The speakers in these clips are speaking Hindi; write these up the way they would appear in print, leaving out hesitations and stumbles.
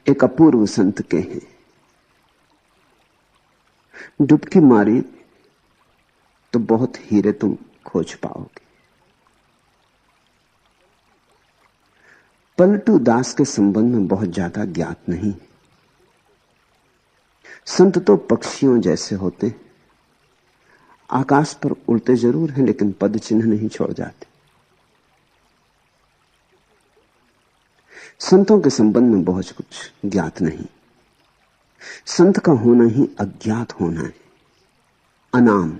एक अपूर्व संत के हैं, डुबकी मारी तो बहुत हीरे तुम खोज पाओगे। पलटू दास के संबंध में बहुत ज्यादा ज्ञात नहीं। संत तो पक्षियों जैसे होते, आकाश पर उड़ते जरूर हैं लेकिन पद चिन्ह नहीं छोड़ जाते। संतों के संबंध में बहुत कुछ ज्ञात नहीं। संत का होना ही अज्ञात होना है, अनाम।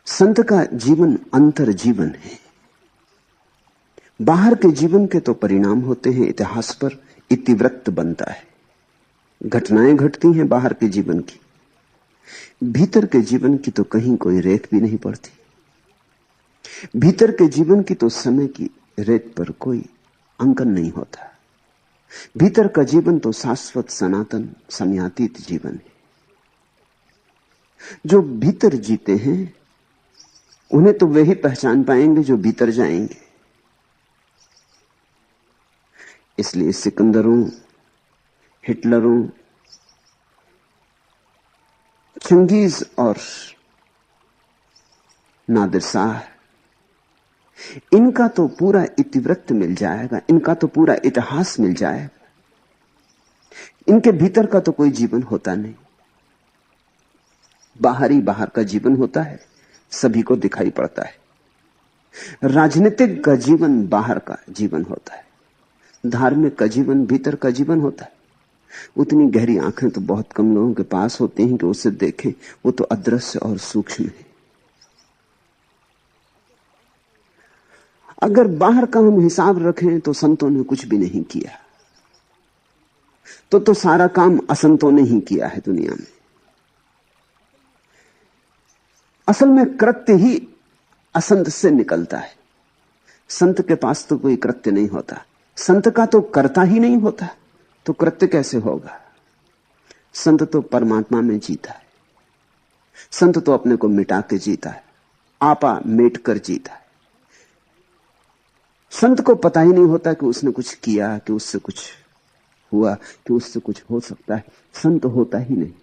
संत का जीवन अंतर जीवन है। बाहर के जीवन के तो परिणाम होते हैं, इतिहास पर इतिवृत्त बनता है, घटनाएं घटती हैं बाहर के जीवन की। भीतर के जीवन की तो कहीं कोई रेत भी नहीं पड़ती। भीतर के जीवन की तो समय की रेत पर कोई अंकन नहीं होता। भीतर का जीवन तो शाश्वत सनातन समयातीत जीवन है। जो भीतर जीते हैं उन्हें तो वे ही पहचान पाएंगे जो भीतर जाएंगे। इसलिए सिकंदरों, हिटलरों, चंगेज और नादिर शाह, इनका तो पूरा इतिवृत्त मिल जाएगा, इनका तो पूरा इतिहास मिल जाएगा। इनके भीतर का तो कोई जीवन होता नहीं। बाहर ही बाहर का जीवन होता है, सभी को दिखाई पड़ता है। राजनीतिक का जीवन बाहर का जीवन होता है, धार्मिक का जीवन भीतर का जीवन होता है। उतनी गहरी आंखें तो बहुत कम लोगों के पास होती हैं कि उसे देखें, वो तो अदृश्य और सूक्ष्म है। अगर बाहर का हम हिसाब रखें तो संतों ने कुछ भी नहीं किया, तो सारा काम असंतों ने ही किया है दुनिया में। असल में कृत्य ही असंत से निकलता है। संत के पास तो कोई कृत्य नहीं होता। संत का तो कर्ता ही नहीं होता, तो कृत्य कैसे होगा? संत तो परमात्मा में जीता है। संत तो अपने को मिटा के जीता है, आपा मेट कर जीता है। संत को पता ही नहीं होता कि उसने कुछ किया, कि उससे कुछ हुआ, कि उससे कुछ हो सकता है। संत होता ही नहीं।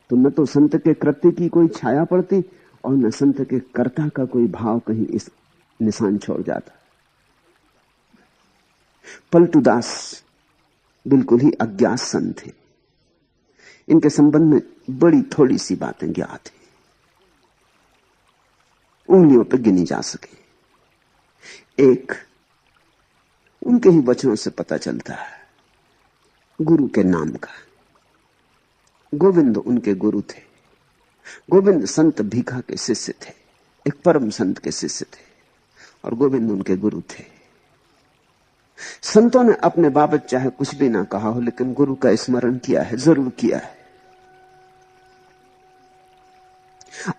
तो न तो संत के कृत्य की कोई छाया पड़ती और न संत के कर्ता का कोई भाव कहीं इस निशान छोड़ जाता। पलटू दास बिल्कुल ही अज्ञात संत थे। इनके संबंध में बड़ी थोड़ी सी बातें ज्ञात हैं, उंगलियों पर गिनी जा सके। एक, उनके ही वचनों से पता चलता है गुरु के नाम का। गोविंद उनके गुरु थे। गोविंद संत भीखा के शिष्य थे, एक परम संत के शिष्य थे, और गोविंद उनके गुरु थे। संतों ने अपने बाबत चाहे कुछ भी ना कहा हो, लेकिन गुरु का स्मरण किया है, जरूर किया है।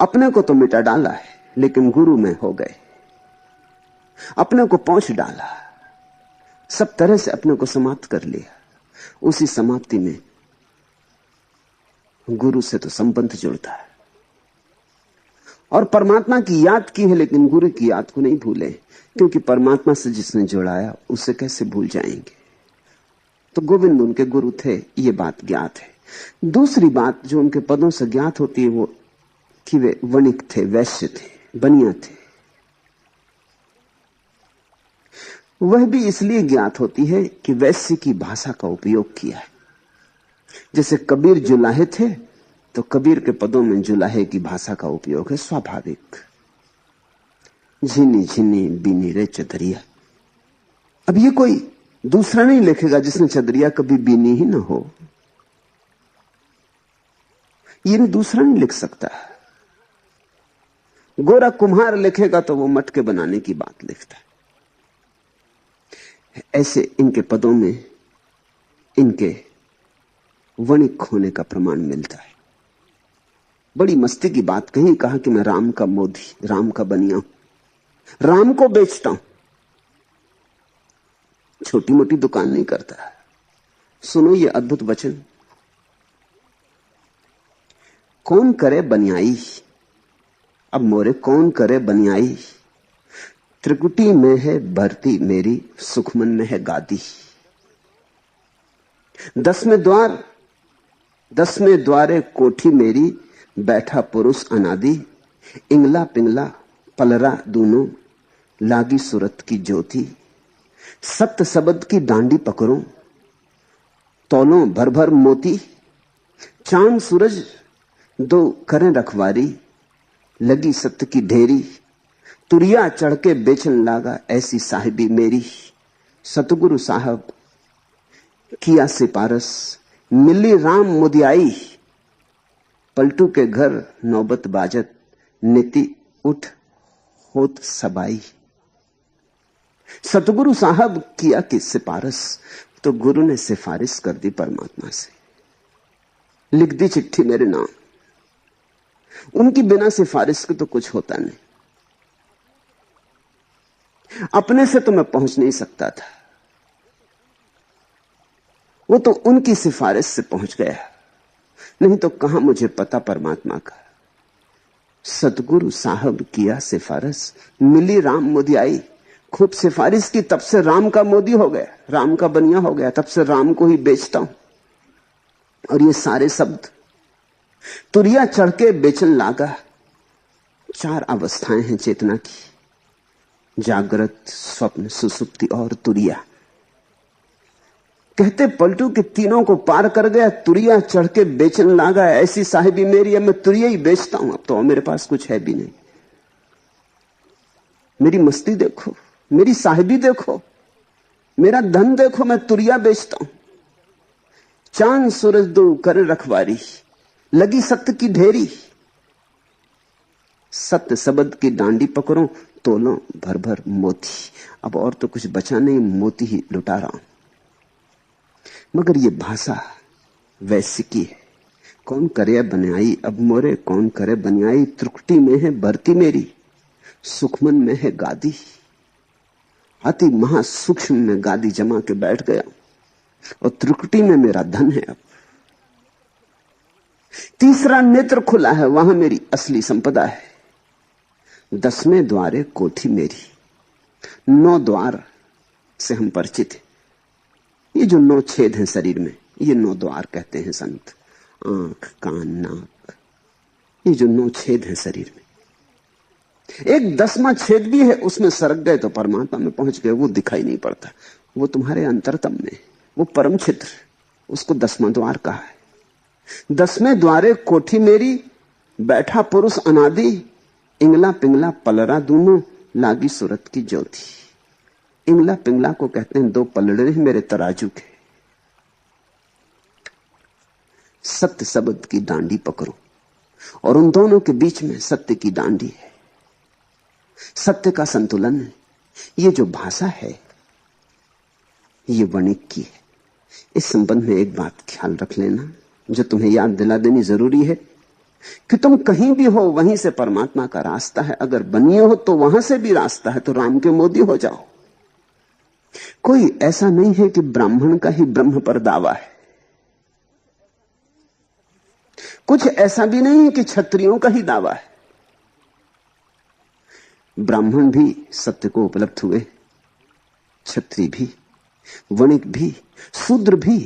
अपने को तो मिटा डाला है, लेकिन गुरु में हो गए। अपने को पहुंच डाला, सब तरह से अपने को समाप्त कर लिया। उसी समाप्ति में गुरु से तो संबंध जुड़ता है। और परमात्मा की याद की है, लेकिन गुरु की याद को नहीं भूले, क्योंकि परमात्मा से जिसने जुड़ाया उसे कैसे भूल जाएंगे। तो गोविंद उनके गुरु थे, ये बात ज्ञात है। दूसरी बात जो उनके पदों से ज्ञात होती है वो कि वे वणिक थे, वैश्य थे, बनिया थे। वह भी इसलिए ज्ञात होती है कि वैश्य की भाषा का उपयोग किया है। जैसे कबीर जुलाहे थे, तो कबीर के पदों में जुलाहे की भाषा का उपयोग है, स्वाभाविक। झिनी झिनी बीनी रे चदरिया। अब ये कोई दूसरा नहीं लिखेगा जिसने चदरिया कभी बीनी ही ना हो। ये दूसरा नहीं लिख सकता। गोरा कुम्हार लिखेगा तो वो मटके बनाने की बात लिखता है। ऐसे इनके पदों में इनके वणिक होने का प्रमाण मिलता है। बड़ी मस्ती की बात कही, कहा कि मैं राम का मोदी, राम का बनिया हूं, राम को बेचता हूं, छोटी मोटी दुकान नहीं करता। सुनो ये अद्भुत वचन, कौन करे बनियाई, अब मोरे कौन करे बनियाई, त्रिकुटी में है भरती मेरी, सुखमन में है गादी। 10वें द्वारे कोठी मेरी, बैठा पुरुष अनादि, इंगला पिंगला पलरा दूनो, लागी सूरत की ज्योति। सत्य शब्द की डांडी पकड़ो, तौलों भर भर मोती। चांद सूरज दो करें रखवारी, लगी सत्य की ढेरी। तुरिया चढ़ के बेचन लागा, ऐसी साहिबी मेरी। सतगुरु साहब किया सिपारस, मिली राम मुदियाई। पलटू के घर नौबत बाजत, नीति उठ होत सबाई। सतगुरु साहब किया कि सिफारिश, तो गुरु ने सिफारिश कर दी परमात्मा से, लिख दी चिट्ठी मेरे नाम। उनकी बिना सिफारिश के तो कुछ होता नहीं। अपने से तो मैं पहुंच नहीं सकता था, वो तो उनकी सिफारिश से पहुंच गया, नहीं तो कहां मुझे पता परमात्मा का। सतगुरु साहब किया सिफारिश, मिली राम मुदियाई। खूब सिफारिश की, तब से राम का मोदी हो गया, राम का बनिया हो गया, तब से राम को ही बेचता हूं। और ये सारे शब्द तुरिया चढ़ के बेचन लागा। 4 अवस्थाएं हैं चेतना की, जागृत, स्वप्न, सुसुप्ति और तुरिया। कहते पलटू के तीनों को पार कर गया, तुरिया चढ़ के बेचन लागा, ऐसी साहिबी मेरी। अब मैं तुरिया ही बेचता हूं, अब तो मेरे पास कुछ है भी नहीं। मेरी मस्ती देखो, मेरी साहिबी देखो, मेरा धन देखो, मैं तुरिया बेचता हूं। चांद सूरज दो करे रखवारी, लगी सत्य की ढेरी। सत्य शब्द की डांडी पकड़ो, तोलो भर भर मोती। अब और तो कुछ बचा नहीं, मोती ही लुटा रहा हूं। मगर ये भाषा वैसी की है। कौन करे बनियाई अब मोरे, कौन करे बनियाई। त्रुटि में है भरती मेरी, सुखमन में है गादी। अति महासूक्ष्म में गादी जमा के बैठ गया, और त्रुटि में मेरा धन है। अब तीसरा नेत्र खुला है, वहां मेरी असली संपदा है। 10वें द्वारे कोठी मेरी। 9 द्वार से हम परिचित हैं। ये जो 9 छेद हैं शरीर में, ये 9 द्वार कहते हैं संत। आंख, कान, नाक, ये जो 9 छेद हैं शरीर में, एक 10वां छेद भी है, उसमें सरक गए तो परमात्मा में पहुंच गए। वो दिखाई नहीं पड़ता, वो तुम्हारे अंतरतम में, वो परम क्षेत्र, उसको 10वां द्वार कहा है। 10वें द्वारे कोठी मेरी, बैठा पुरुष अनादि। इंगला पिंगला पलरा दूनो, लागी सूरत की ज्योति। इंगला पिंगला को कहते हैं 2 पलड़े हैं मेरे तराजू के। सत्य शब्द की डांडी पकड़ो, और उन दोनों के बीच में सत्य की डांडी है, सत्य का संतुलन है। ये जो भाषा है, ये वणिक की है। इस संबंध में एक बात ख्याल रख लेना, जो तुम्हें याद दिला देनी जरूरी है, कि तुम कहीं भी हो वहीं से परमात्मा का रास्ता है। अगर बनिए हो तो वहां से भी रास्ता है, तो राम के मोदी हो जाओ। कोई ऐसा नहीं है कि ब्राह्मण का ही ब्रह्म पर दावा है, कुछ ऐसा भी नहीं है कि क्षत्रियों का ही दावा है। ब्राह्मण भी सत्य को उपलब्ध हुए, क्षत्रिय भी, वणिक भी, शूद्र भी।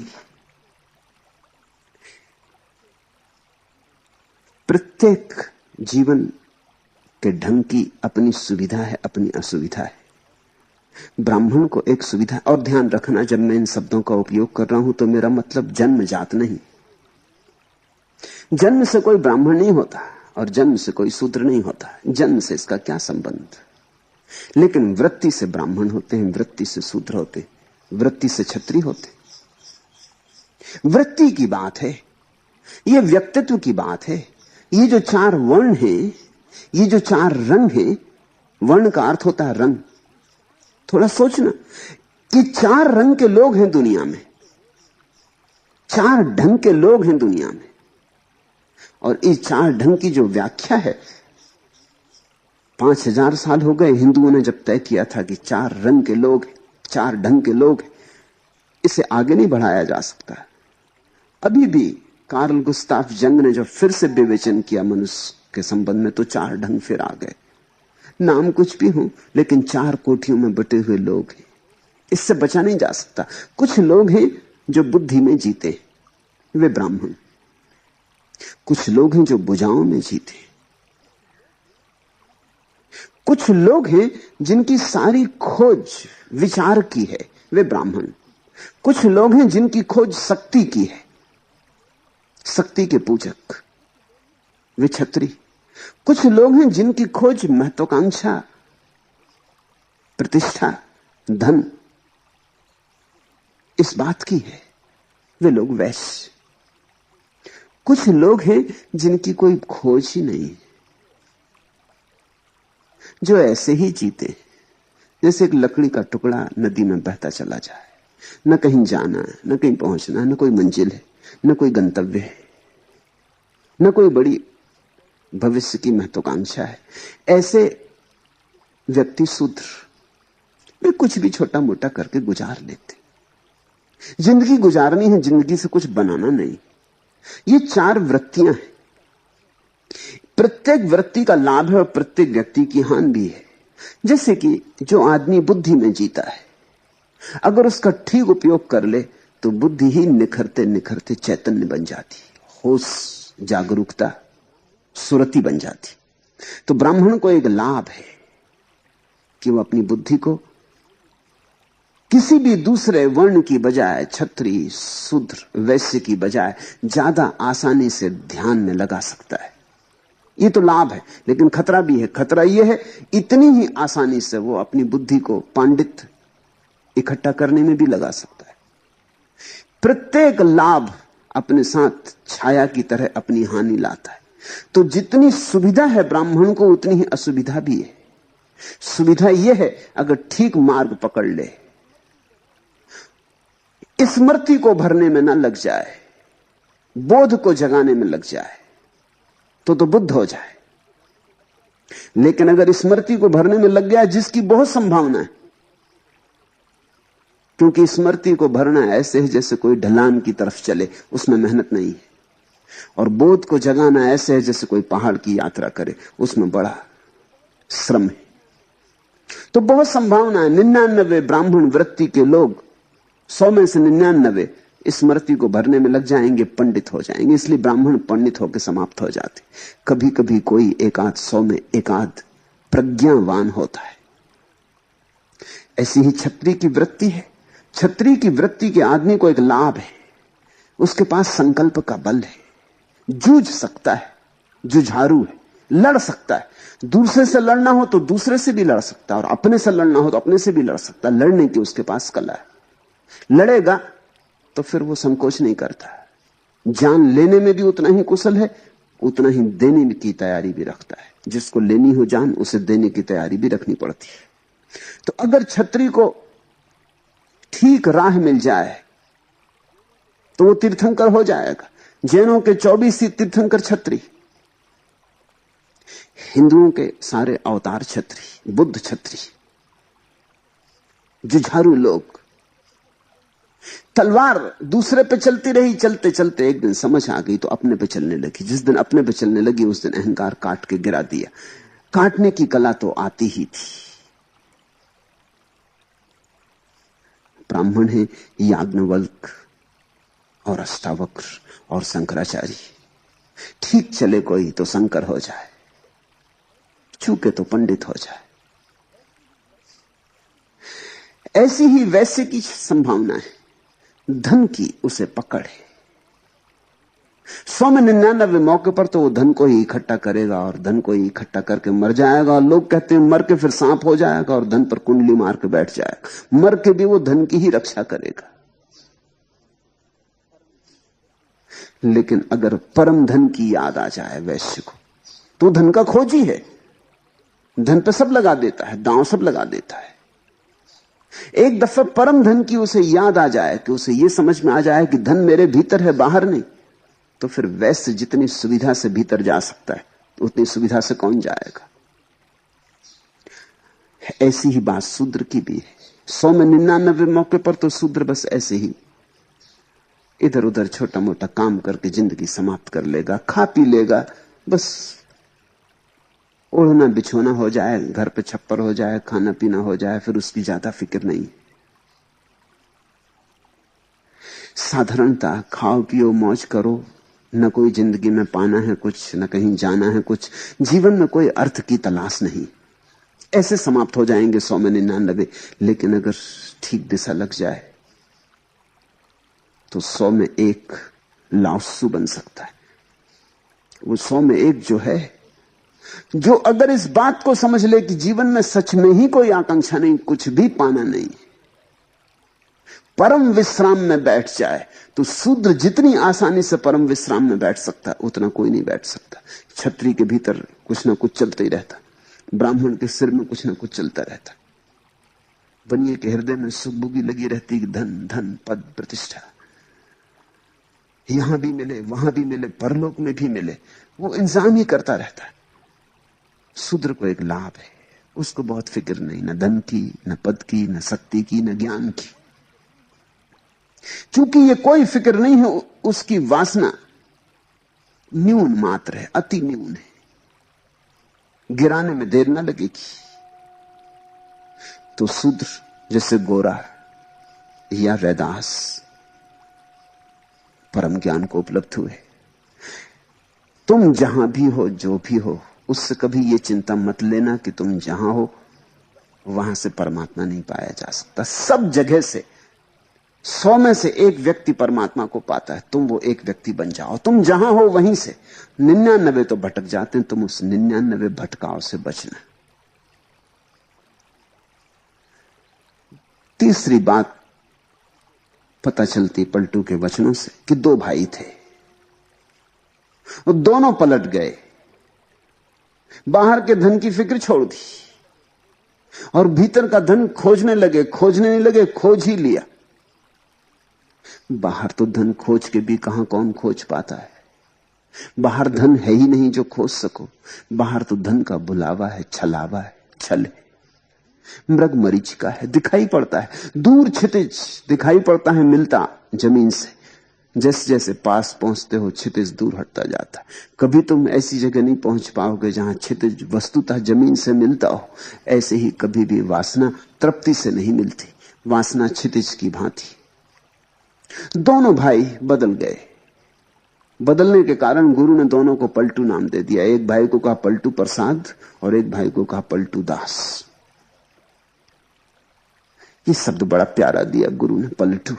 प्रत्येक जीवन के ढंग की अपनी सुविधा है, अपनी असुविधा है। ब्राह्मण को एक सुविधा, और ध्यान रखना जब मैं इन शब्दों का उपयोग कर रहा हूं तो मेरा मतलब जन्म जात नहीं। जन्म से कोई ब्राह्मण नहीं होता और जन्म से कोई शूद्र नहीं होता, जन्म से इसका क्या संबंध। लेकिन वृत्ति से ब्राह्मण होते हैं, वृत्ति से शूद्र होते हैं, वृत्ति से क्षत्रिय होते हैं। वृत्ति की बात है, यह व्यक्तित्व की बात है। ये जो 4 वर्ण हैं, ये जो 4 रंग हैं, वर्ण का अर्थ होता है रंग। थोड़ा सोचना कि 4 रंग के लोग हैं दुनिया में, 4 ढंग के लोग हैं दुनिया में। और इस 4 ढंग की जो व्याख्या है, 5000 साल हो गए हिंदुओं ने जब तय किया था कि 4 रंग के लोग, 4 ढंग के लोग, इसे आगे नहीं बढ़ाया जा सकता। अभी भी कार्ल गुस्ताफ जंग ने जो फिर से विवेचन किया मनुष्य के संबंध में, तो 4 ढंग फिर आ गए। नाम कुछ भी हो, लेकिन 4 कोठियों में बटे हुए लोग हैं, इससे बचा नहीं जा सकता। कुछ लोग हैं जो बुद्धि में जीते वे ब्राह्मण। कुछ लोग हैं जो भुजाओं में जीते। कुछ लोग हैं जिनकी सारी खोज विचार की है, वे ब्राह्मण। कुछ लोग हैं जिनकी खोज शक्ति की है, शक्ति के पूजक, वे क्षत्रिय। कुछ लोग हैं जिनकी खोज महत्वाकांक्षा, प्रतिष्ठा, धन, इस बात की है, वे लोग वैश्य। कुछ लोग हैं जिनकी कोई खोज ही नहीं, जो ऐसे ही जीते जैसे एक लकड़ी का टुकड़ा नदी में बहता चला जाए। न कहीं जाना है, न कहीं पहुंचना है, न कोई मंजिल है, न कोई गंतव्य है, न कोई बड़ी भविष्य की महत्वाकांक्षा है। ऐसे व्यक्ति शूद्र, वे कुछ भी छोटा मोटा करके गुजार लेते। जिंदगी गुजारनी है, जिंदगी से कुछ बनाना नहीं। ये चार वृत्तियां हैं। प्रत्येक वृत्ति का लाभ है और प्रत्येक व्यक्ति की हानि भी है। जैसे कि जो आदमी बुद्धि में जीता है, अगर उसका ठीक उपयोग कर ले तो बुद्धि ही निखरते निखरते चैतन्य बन जाती, होश, जागरूकता, सुरति बन जाती। तो ब्राह्मण को एक लाभ है कि वह अपनी बुद्धि को किसी भी दूसरे वर्ण की बजाय, क्षत्रिय, शूद्र, वैश्य की बजाय ज्यादा आसानी से ध्यान में लगा सकता है। ये तो लाभ है, लेकिन खतरा भी है। खतरा यह है इतनी ही आसानी से वो अपनी बुद्धि को पांडित्य इकट्ठा करने में भी लगा सकता है। प्रत्येक लाभ अपने साथ छाया की तरह अपनी हानि लाता है। तो जितनी सुविधा है ब्राह्मण को, उतनी ही असुविधा भी है। सुविधा यह है अगर ठीक मार्ग पकड़ ले, स्मृति को भरने में ना लग जाए, बोध को जगाने में लग जाए, तो बुद्ध हो जाए। लेकिन अगर स्मृति को भरने में लग गया, जिसकी बहुत संभावना है, क्योंकि स्मृति को भरना ऐसे है जैसे कोई ढलान की तरफ चले, उसमें मेहनत नहीं है। और बोध को जगाना ऐसे है जैसे कोई पहाड़ की यात्रा करे, उसमें बड़ा श्रम है। तो बहुत संभावना है 99 ब्राह्मण वृत्ति के लोग 100 में से 99 स्मृति को भरने में लग जाएंगे, पंडित हो जाएंगे। इसलिए ब्राह्मण पंडित होकर समाप्त हो जाते। कभी कभी कोई एकाध 100 में एकाध प्रज्ञावान होता है। ऐसी ही क्षत्रिय की वृत्ति है। क्षत्रिय की वृत्ति के आदमी को एक लाभ है, उसके पास संकल्प का बल है, जूझ सकता है, जुझारू है, लड़ सकता है। दूसरे से लड़ना हो तो दूसरे से भी लड़ सकता है, और अपने से लड़ना हो तो अपने से भी लड़ सकता है। लड़ने की उसके पास कला है। लड़ेगा तो फिर वो संकोच नहीं करता। जान लेने में भी उतना ही कुशल है, उतना ही देने की तैयारी भी रखता है। जिसको लेनी हो जान, उसे देने की तैयारी भी रखनी पड़ती है। तो अगर क्षत्रिय को ठीक राह मिल जाए तो वो तीर्थंकर हो जाएगा। जैनों के 24 ही तीर्थंकर क्षत्रिय, हिंदुओं के सारे अवतार क्षत्रिय, बुद्ध क्षत्रिय, जुझारू लोग। तलवार दूसरे पे चलती रही, चलते चलते एक दिन समझ आ गई तो अपने पे चलने लगी। जिस दिन अपने पे चलने लगी उस दिन अहंकार काट के गिरा दिया। काटने की कला तो आती ही थी। ब्राह्मण है याज्ञवल्क्य और अष्टावक्र और शंकराचार्य। ठीक चले कोई तो शंकर हो जाए, चूके तो पंडित हो जाए। ऐसी ही वैश्य की संभावना है। धन की उसे पकड़ है। 100 में 99 मौके पर तो वो धन को ही इकट्ठा करेगा और धन को ही इकट्ठा करके मर जाएगा। और लोग कहते हैं मर के फिर सांप हो जाएगा और धन पर कुंडली मार के बैठ जाएगा। मर के भी वो धन की ही रक्षा करेगा। लेकिन अगर परम धन की याद आ जाए वैश्य को, तो धन का खोजी है। धन पे सब लगा देता है, दांव सब लगा देता है। एक दफा परम धन की उसे याद आ जाए, कि उसे यह समझ में आ जाए कि धन मेरे भीतर है, बाहर नहीं, तो फिर वैश्य जितनी सुविधा से भीतर जा सकता है उतनी सुविधा से कौन जाएगा। ऐसी ही बात शूद्र की भी है। 100 में 99 मौके पर तो शूद्र बस ऐसे ही इधर उधर छोटा मोटा काम करके जिंदगी समाप्त कर लेगा, खा पी लेगा, बस ओढ़ना बिछोना हो जाए, घर पे छप्पर हो जाए, खाना पीना हो जाए, फिर उसकी ज्यादा फिक्र नहीं। साधारणता, खाओ पियो मौज करो, न कोई जिंदगी में पाना है कुछ, न कहीं जाना है कुछ, जीवन में कोई अर्थ की तलाश नहीं, ऐसे समाप्त हो जाएंगे 100 में 99। लेकिन अगर ठीक दिशा लग जाए तो 100 में 1 लाओत्सु बन सकता है। वो 100 में 1 जो है, जो अगर इस बात को समझ ले कि जीवन में सच में ही कोई आकांक्षा नहीं, कुछ भी पाना नहीं, परम विश्राम में बैठ जाए, तो शूद्र जितनी आसानी से परम विश्राम में बैठ सकता है उतना कोई नहीं बैठ सकता। छतरी के भीतर कुछ ना कुछ चलता ही रहता, ब्राह्मण के सिर में कुछ ना कुछ चलता रहता, बनिए के हृदय में सुबुगी लगी रहती कि धन धन पद प्रतिष्ठा यहां भी मिले, वहां भी मिले, परलोक में भी मिले, वो इंतजाम ही करता रहता है। शूद्र को एक लाभ है, उसको बहुत फिक्र नहीं, न धन की, न पद की, न शक्ति की, न ज्ञान की। क्योंकि ये कोई फिक्र नहीं है, उसकी वासना न्यून मात्र है, अति न्यून है, गिराने में देर न लगेगी। तो शूद्र जैसे गोरा या रैदास परम ज्ञान को उपलब्ध हुए। तुम जहां भी हो, जो भी हो, उससे कभी यह चिंता मत लेना कि तुम जहां हो वहां से परमात्मा नहीं पाया जा सकता। सब जगह से 100 में से 1 व्यक्ति परमात्मा को पाता है। तुम वो 1 व्यक्ति बन जाओ। तुम जहां हो वहीं से। 99 तो भटक जाते हैं, तुम उस 99 भटकाव से बचना। तीसरी बात पता चलती पलटू के वचनों से कि 2 भाई थे और दोनों पलट गए, बाहर के धन की फिक्र छोड़ दी और भीतर का धन खोजने लगे। खोजने नहीं लगे, खोज ही लिया। बाहर तो धन खोज के भी कहां कौन खोज पाता है। बाहर धन है ही नहीं जो खोज सको। बाहर तो धन का बुलावा है, छलावा है, छल है, मृग मरीचिका है, दिखाई पड़ता है, दूर क्षितिज दिखाई पड़ता है, मिलता जमीन से। जैसे जैसे पास पहुंचते हो क्षितिज दूर हटता जाता है। कभी तुम ऐसी जगह नहीं पहुंच पाओगे जहां क्षितिज वस्तुतः जमीन से मिलता हो। ऐसे ही कभी भी वासना तृप्ति से नहीं मिलती, वासना क्षितिज की भांति। दोनों भाई बदल गए। बदलने के कारण गुरु ने दोनों को पलटू नाम दे दिया। एक भाई को कहा पलटू प्रसाद और एक भाई को कहा पलटू दास। ये शब्द बड़ा प्यारा दिया गुरु ने, पलटू।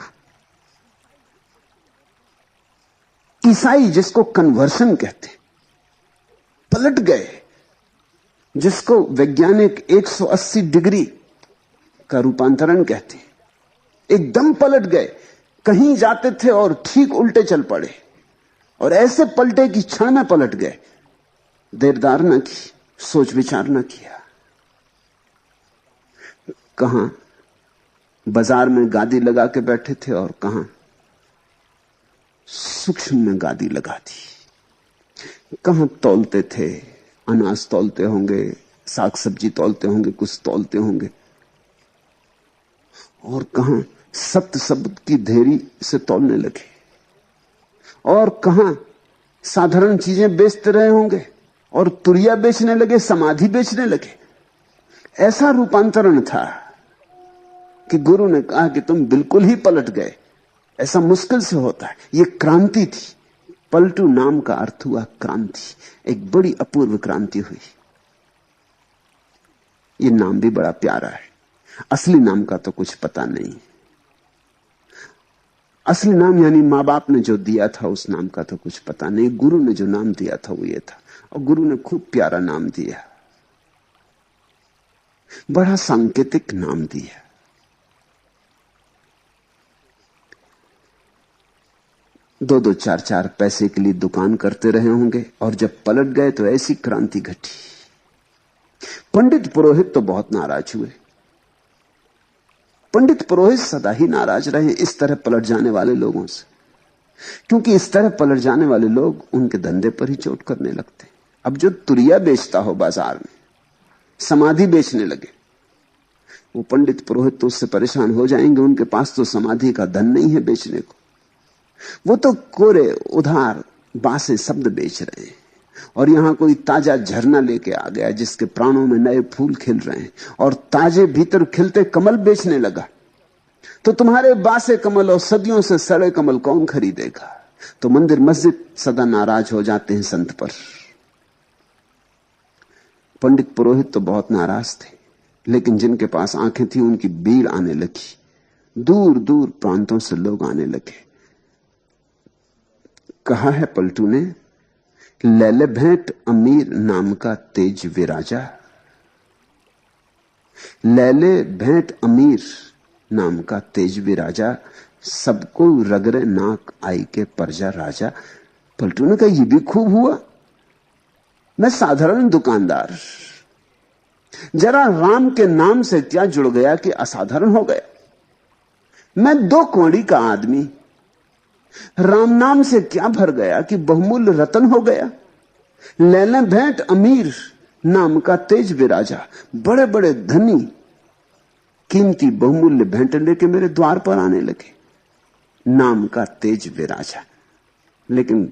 ईसाई जिसको कन्वर्शन कहते, पलट गए, जिसको वैज्ञानिक 180 डिग्री का रूपांतरण कहते, एकदम पलट गए। कहीं जाते थे और ठीक उल्टे चल पड़े, और ऐसे पलटे कि क्षण में पलट गए। देरदार न की, सोच विचार न किया। कहां बाजार में गादी लगा के बैठे थे और कहां सूक्ष्म में गादी लगा दी। कहां तौलते थे, अनाज तौलते होंगे, साग सब्जी तौलते होंगे, कुछ तौलते होंगे, और कहां सत्य शब्द की धेरी से तौलने लगे, और कहां साधारण चीजें बेचते रहे होंगे और तुरिया बेचने लगे, समाधि बेचने लगे। ऐसा रूपांतरण था कि गुरु ने कहा कि तुम बिल्कुल ही पलट गए। ऐसा मुश्किल से होता है। यह क्रांति थी। पलटू नाम का अर्थ हुआ क्रांति। एक बड़ी अपूर्व क्रांति हुई। यह नाम भी बड़ा प्यारा है। असली नाम का तो कुछ पता नहीं। असली नाम यानी मां बाप ने जो दिया था उस नाम का तो कुछ पता नहीं। गुरु ने जो नाम दिया था वो ये था, और गुरु ने खूब प्यारा नाम दिया, बड़ा सांकेतिक नाम दिया। दो दो चार चार पैसे के लिए दुकान करते रहे होंगे, और जब पलट गए तो ऐसी क्रांति घटी। पंडित पुरोहित तो बहुत नाराज हुए। पंडित पुरोहित सदा ही नाराज रहे इस तरह पलट जाने वाले लोगों से, क्योंकि इस तरह पलट जाने वाले लोग उनके धंधे पर ही चोट करने लगते। अब जो तुरिया बेचता हो बाजार में, समाधि बेचने लगे, वो पंडित पुरोहित तो उससे परेशान हो जाएंगे। उनके पास तो समाधि का धन नहीं है बेचने को। वो तो कोरे उधार बासे शब्द बेच रहे हैं, और यहां कोई ताजा झरना लेके आ गया जिसके प्राणों में नए फूल खिल रहे हैं, और ताजे भीतर खिलते कमल बेचने लगा। तो तुम्हारे बासे कमल और सदियों से सड़े कमल कौन खरीदेगा? तो मंदिर मस्जिद सदा नाराज हो जाते हैं संत पर। पंडित पुरोहित तो बहुत नाराज थे, लेकिन जिनके पास आंखें थी उनकी भीड़ आने लगी। दूर दूर प्रांतों से लोग आने लगे। कहा है पलटू ने, लैले भेंट अमीर नाम का तेज विराजा। लैले भेंट अमीर नाम का तेज विराजा, सबको रगरे नाक आई के परजा राजा। पलटू ने कहा, यह भी खूब हुआ। मैं साधारण दुकानदार, जरा राम के नाम से क्या जुड़ गया कि असाधारण हो गया। मैं 2 कौड़ी का आदमी, राम नाम से क्या भर गया कि बहुमूल्य रतन हो गया। लैले भेंट अमीर नाम का तेज विराजा, बड़े बड़े धनी कीमती बहुमूल्य भेंट लेके मेरे द्वार पर आने लगे। नाम का तेज विराजा। लेकिन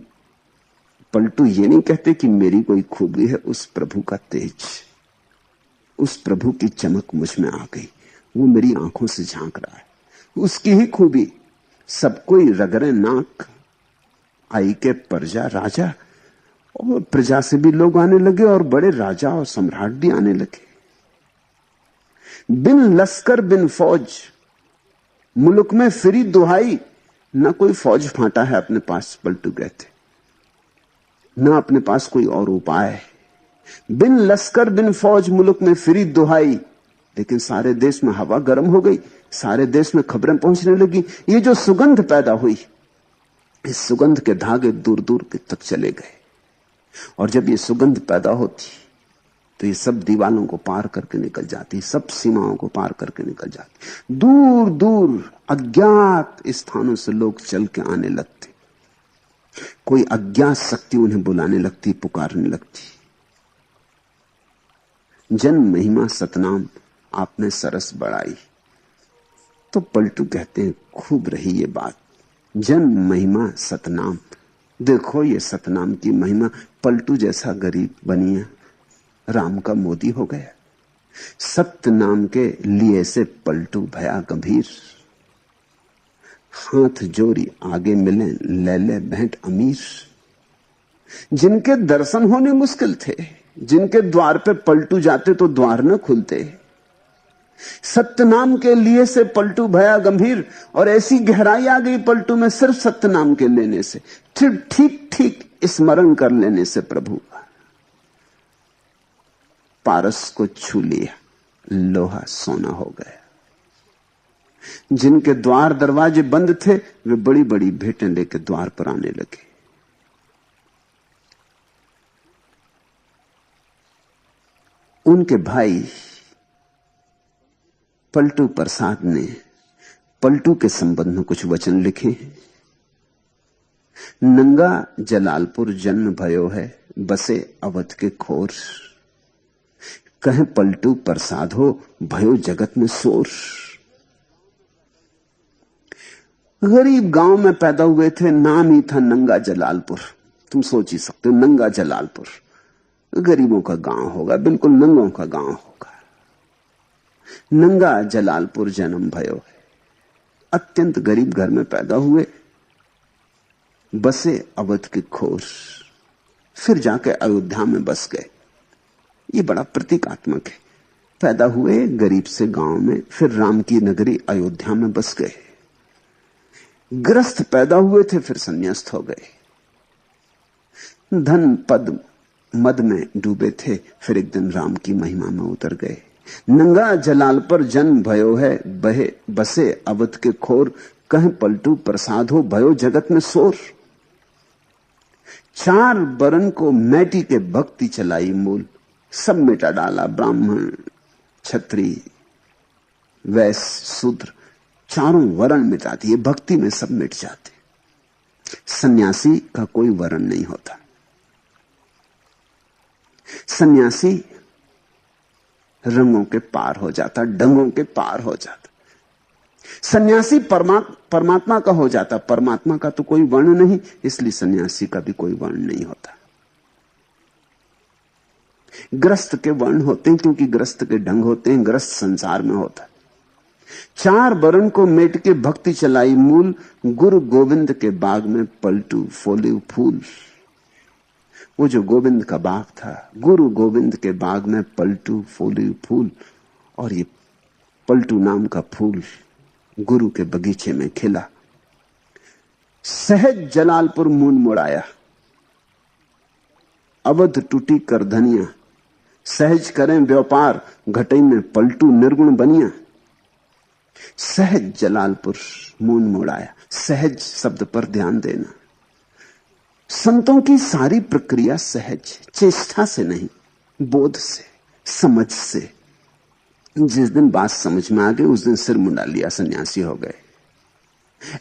पलटू ये नहीं कहते कि मेरी कोई खूबी है, उस प्रभु का तेज, उस प्रभु की चमक मुझ में आ गई। वो मेरी आंखों से झांक रहा है, उसकी ही खूबी। सब कोई रगरे नाक आई के प्रजा राजा। और प्रजा से भी लोग आने लगे और बड़े राजा और सम्राट भी आने लगे। बिन लश्कर बिन फौज मुल्क में फिरी दुहाई। ना कोई फौज फांटा है अपने पास, पलटू कहते, ना अपने पास कोई और उपाय है। बिन लश्कर बिन फौज मुल्क में फिरी दुहाई। लेकिन सारे देश में हवा गर्म हो गई, सारे देश में खबरें पहुंचने लगी। ये जो सुगंध पैदा हुई, इस सुगंध के धागे दूर दूर तक चले गए। और जब ये सुगंध पैदा होती तो ये सब दीवालों को पार करके निकल जाती, सब सीमाओं को पार करके निकल जाती। दूर दूर अज्ञात स्थानों से लोग चल के आने लगते। कोई अज्ञात शक्ति उन्हें बुलाने लगती, पुकारने लगती। जन महिमा सतनाम आपने सरस बढ़ाई। तो पलटू कहते हैं, खूब रही ये बात। जन महिमा सतनाम, देखो ये सतनाम की महिमा। पलटू जैसा गरीब बनिया राम का मोदी हो गया। सत्य नाम के लिए से पलटू भया गंभीर। हाथ जोड़ी आगे मिले लैले भेंट अमीर। जिनके दर्शन होने मुश्किल थे, जिनके द्वार पे पलटू जाते तो द्वार न खुलते, सत्य नाम के लिए से पलटू भया गंभीर। और ऐसी गहराई आ गई पलटू में सिर्फ सत्य नाम के लेने से, ठीक ठीक स्मरण कर लेने से प्रभु का। पारस को छू लिया, लोहा सोना हो गया। जिनके द्वार दरवाजे बंद थे, वे बड़ी बड़ी भेंटें लेकर द्वार पर आने लगे। उनके भाई पलटू प्रसाद ने पलटू के संबंध में कुछ वचन लिखे। नंगा जलालपुर जन्म भयो है, बसे अवध के खोर। कहे पलटू प्रसाद हो, भयो जगत में शोर। गरीब गांव में पैदा हुए थे, नाम ही था नंगा जलालपुर। तुम सोच ही सकते हो, नंगा जलालपुर गरीबों का गांव होगा, बिल्कुल नंगों का गांव होगा। नंगा जलालपुर जन्म भयो है, अत्यंत गरीब घर में पैदा हुए, बसे अवध के खोर। फिर जाके अयोध्या में बस गए। ये बड़ा प्रतीकात्मक है। पैदा हुए गरीब से गांव में, फिर राम की नगरी अयोध्या में बस गए। ग्रस्त पैदा हुए थे, फिर संन्यास्त हो गए। धन पद मद में डूबे थे, फिर एक दिन राम की महिमा में उतर गए। नंगा जलाल पर जन्म भयो है, बहे बसे अवध के खोर। कहे पलटू प्रसाद हो, भयो जगत में शोर। 4 बरन को मैटी के भक्ति चलाई मूल। सब मिटा डाला, ब्राह्मण क्षत्रिय वैश्य शूद्र, चारों वर्ण मिटा दिए। भक्ति में सब मिट जाते। सन्यासी का कोई वर्ण नहीं होता। सन्यासी रंगों के पार हो जाता, डंगों के पार हो जाता। सन्यासी परमात्मा का हो जाता। परमात्मा का तो कोई वर्ण नहीं, इसलिए सन्यासी का भी कोई वर्ण नहीं होता। ग्रस्त के वर्ण होते हैं, क्योंकि ग्रस्त के ढंग होते हैं। ग्रस्त संसार में होता है, 4 बरन को मेट के भक्ति चलाई मूल, गुरु गोविंद के बाग में पलटू फोले फूल। वो जो गोविंद का बाग था, गुरु गोविंद के बाग में पलटू फोले फूल, और ये पलटू नाम का फूल गुरु के बगीचे में खिला। सहज जलालपुर मून मुड़ाया, अवध टूटी कर धनिया। सहज करें व्यापार, घटई में पलटू निर्गुण बनिया। सहज जलालपुर मून मुड़ाया। सहज शब्द पर ध्यान देना। संतों की सारी प्रक्रिया सहज, चेष्टा से नहीं, बोध से, समझ से। जिस दिन बात समझ में आ गई उस दिन सिर मुंडा लिया, सन्यासी हो गए।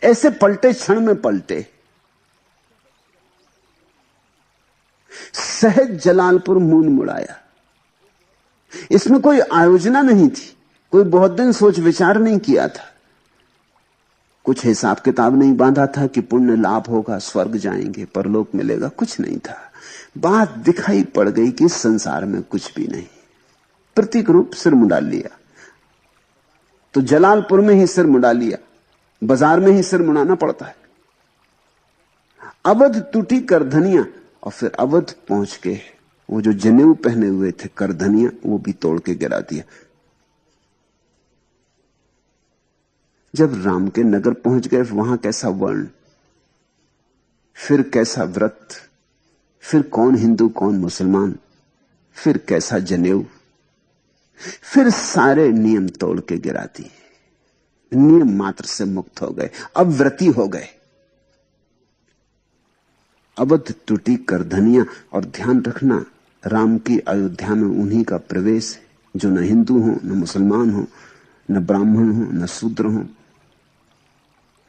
ऐसे पलटे, क्षण में पलटे। सहज जलालपुर मून मुड़ाया। इसमें कोई आयोजना नहीं थी, कोई बहुत दिन सोच विचार नहीं किया था, कुछ हिसाब किताब नहीं बांधा था कि पुण्य लाभ होगा, स्वर्ग जाएंगे, परलोक मिलेगा, कुछ नहीं था। बात दिखाई पड़ गई कि संसार में कुछ भी नहीं। प्रतीक रूप सिर मुंडा लिया, तो जलालपुर में ही सिर मुंडा लिया, बाजार में ही सिर मुंडाना पड़ता है। अवध टूटी करधनिया, और फिर अवध पहुंच के वो जो जनेऊ पहने हुए थे करधनिया, वो भी तोड़ के गिरा दिया। जब राम के नगर पहुंच गए, वहां कैसा वर्ण, फिर कैसा व्रत, फिर कौन हिंदू कौन मुसलमान, फिर कैसा जनेऊ, फिर सारे नियम तोड़ के गिरा दिए। नियम मात्र से मुक्त हो गए, अब व्रती हो गए। अवध टूटी करधनिया। और ध्यान रखना, राम की अयोध्या में उन्हीं का प्रवेश है जो न हिंदू हो, न मुसलमान हो, न ब्राह्मण हो, न शूद्र हो।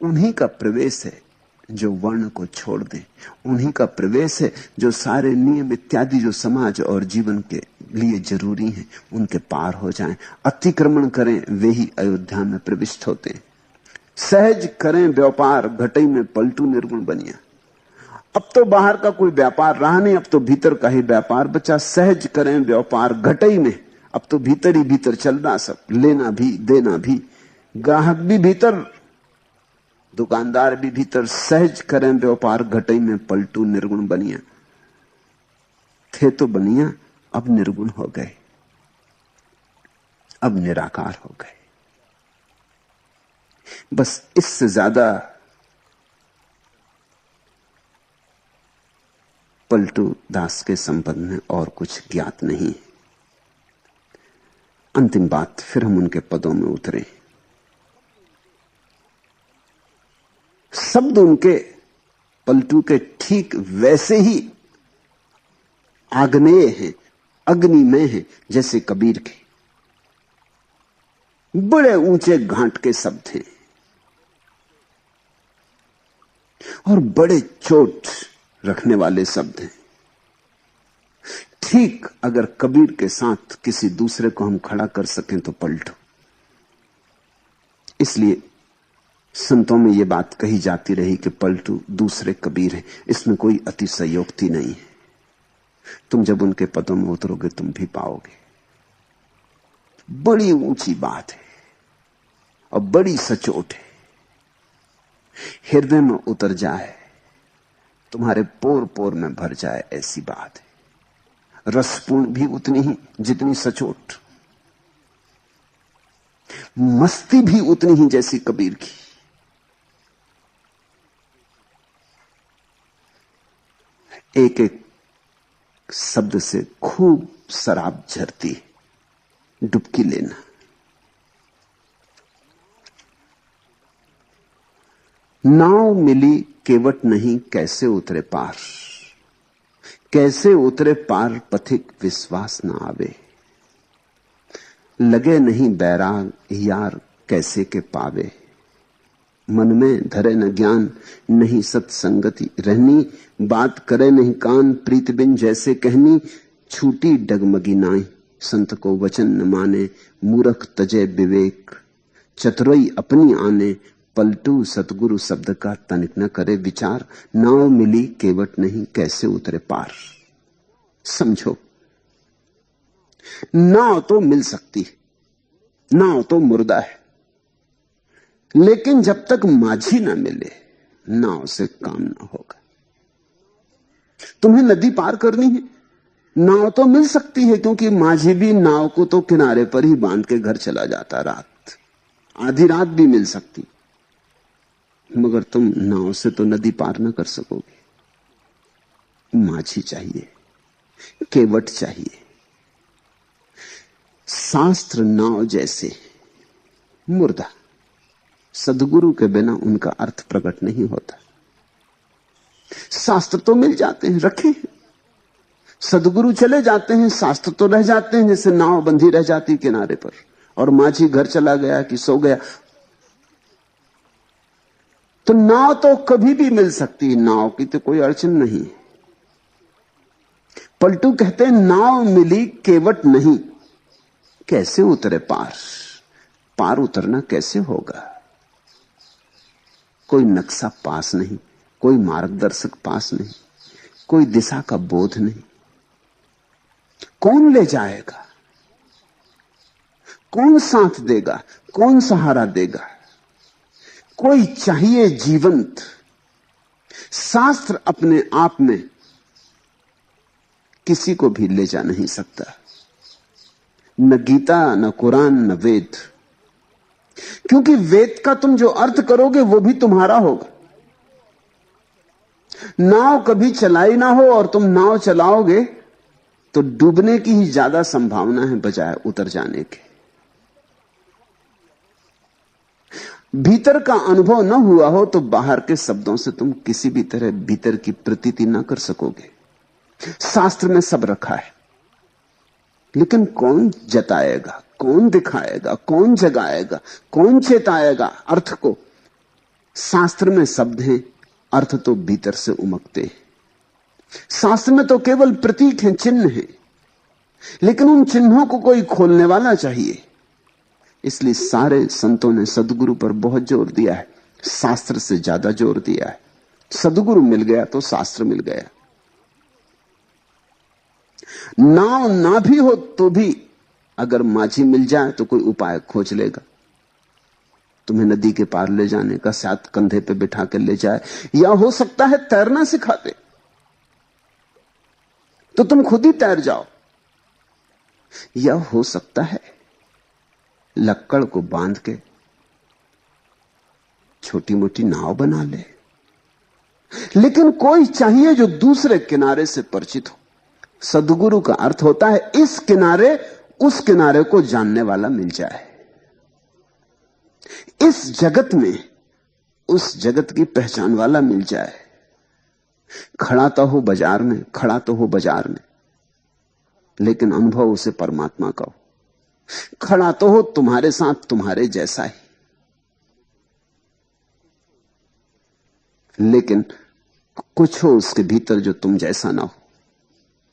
उन्हीं का प्रवेश है जो वर्ण को छोड़ दे। उन्हीं का प्रवेश है जो सारे नियम इत्यादि जो समाज और जीवन के लिए जरूरी हैं, उनके पार हो जाएं, अतिक्रमण करें, वे ही अयोध्या में प्रविष्ट होते हैं। सहज करें व्यापार, घटई में पलटू निर्गुण बनिया। अब तो बाहर का कोई व्यापार रहा नहीं, अब तो भीतर का ही व्यापार बचा। सहज करें व्यापार घटई में, अब तो भीतर ही भीतर चल रहा सब, लेना भी देना भी, ग्राहक भी भीतर, दुकानदार भी भीतर। सहज करें व्यापार घटई में पलटू निर्गुण बनिया। थे तो बनिया, अब निर्गुण हो गए, अब निराकार हो गए। बस इससे ज्यादा पलटू दास के संबंध में और कुछ ज्ञात नहीं। अंतिम बात, फिर हम उनके पदों में उतरे। शब्द उनके पलटू के ठीक वैसे ही आग्नेय हैं, अग्निमय हैं, जैसे कबीर के। बड़े ऊंचे घाट के शब्द हैं और बड़े चोट रखने वाले शब्द हैं। ठीक अगर कबीर के साथ किसी दूसरे को हम खड़ा कर सकें तो पलटू। इसलिए संतों में यह बात कही जाती रही कि पलटू दूसरे कबीर हैं। इसमें कोई अतिशयोक्ति नहीं है। तुम जब उनके पदों में उतरोगे तुम भी पाओगे। बड़ी ऊंची बात है और बड़ी सचोट है। हृदय में उतर जाए, तुम्हारे पोर पोर में भर जाए, ऐसी बात है। रसपूर्ण भी उतनी ही जितनी सचोट, मस्ती भी उतनी ही जैसी कबीर की। एक एक शब्द से खूब शराब झरती है। डुबकी लेना। नाव मिली केवट नहीं, कैसे उतरे पार, कैसे उतरे पार पथिक विश्वास न आवे। लगे नहीं बैराग यार, कैसे के पावे। मन में धरे न ज्ञान, नहीं सत्संगति रहनी। बात करे नहीं कान, प्रीत बिन जैसे कहनी। छूटी डगमगी नाई, संत को वचन न माने। मूर्ख तजे विवेक, चतुराई अपनी आने। पलटू सतगुरु शब्द का तनिक न करे विचार। नाव मिली केवट नहीं, कैसे उतरे पार। समझो, नाव तो मिल सकती है, नाव तो मुर्दा है, लेकिन जब तक माझी ना मिले नाव से काम ना होगा। तुम्हें नदी पार करनी है, नाव तो मिल सकती है, क्योंकि माझी भी नाव को तो किनारे पर ही बांध के घर चला जाता, रात आधी रात भी मिल सकती, मगर तुम नाव से तो नदी पार ना कर सकोगे। माझी चाहिए, केवट चाहिए। शास्त्र नाव जैसे मुर्दा, सदगुरु के बिना उनका अर्थ प्रकट नहीं होता। शास्त्र तो मिल जाते हैं, रखे हैं, सदगुरु चले जाते हैं, शास्त्र तो रह जाते हैं, जैसे नाव बंधी रह जाती किनारे पर, और माझी घर चला गया कि सो गया। तो नाव तो कभी भी मिल सकती है, नाव की तो कोई अड़चन नहीं। पलटू कहते हैं नाव मिली केवट नहीं, कैसे उतरे पार? पार उतरना कैसे होगा? कोई नक्शा पास नहीं, कोई मार्गदर्शक पास नहीं, कोई दिशा का बोध नहीं। कौन ले जाएगा? कौन साथ देगा? कौन सहारा देगा? कोई चाहिए जीवंत। शास्त्र अपने आप में किसी को भी ले जा नहीं सकता, न गीता, न कुरान, न वेद, क्योंकि वेद का तुम जो अर्थ करोगे वो भी तुम्हारा होगा। नाव कभी चलाई ना हो और तुम नाव चलाओगे तो डूबने की ही ज्यादा संभावना है बजाय उतर जाने के। भीतर का अनुभव न हुआ हो तो बाहर के शब्दों से तुम किसी भी तरह भीतर की प्रतीति ना कर सकोगे। शास्त्र में सब रखा है, लेकिन कौन जताएगा, कौन दिखाएगा, कौन जगाएगा, कौन चेताएगा अर्थ को? शास्त्र में शब्द हैं, अर्थ तो भीतर से उमकते हैं। शास्त्र में तो केवल प्रतीक हैं, चिन्ह हैं, लेकिन उन चिन्हों को कोई खोलने वाला चाहिए। इसलिए सारे संतों ने सदगुरु पर बहुत जोर दिया है, शास्त्र से ज्यादा जोर दिया है। सदगुरु मिल गया तो शास्त्र मिल गया। नाव ना भी हो तो भी अगर माझी मिल जाए तो कोई उपाय खोज लेगा तुम्हें नदी के पार ले जाने का, साथ कंधे पे बिठा कर ले जाए, या हो सकता है तैरना सिखा दे तो तुम खुद ही तैर जाओ, या हो सकता है लक्कड़ को बांध के छोटी मोटी नाव बना ले। लेकिन कोई चाहिए जो दूसरे किनारे से परिचित हो। सदगुरु का अर्थ होता है इस किनारे उस किनारे को जानने वाला मिल जाए, इस जगत में उस जगत की पहचान वाला मिल जाए। खड़ा तो हो बाजार में, खड़ा तो हो बाजार में, लेकिन अनुभव उसे परमात्मा का हो। खड़ा तो हो तुम्हारे साथ तुम्हारे जैसा ही, लेकिन कुछ हो उसके भीतर जो तुम जैसा ना हो,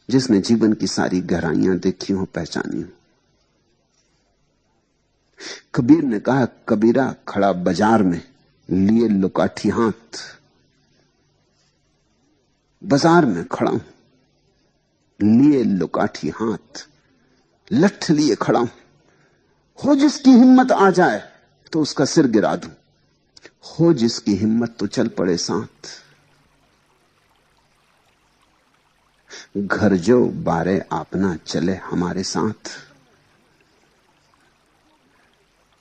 जिसने जीवन की सारी गहराइयां देखी हो, पहचानी हो। कबीर ने कहा, कबीरा खड़ा बाजार में लिए लुकाठी हाथ। बाजार में खड़ा हूं, लिए लुकाठी हाथ, लठ लिए खड़ा हूं। हो जिसकी हिम्मत आ जाए तो उसका सिर गिरा दूं, हो जिसकी हिम्मत तो चल पड़े साथ। घर जो बारे आपना चले हमारे साथ।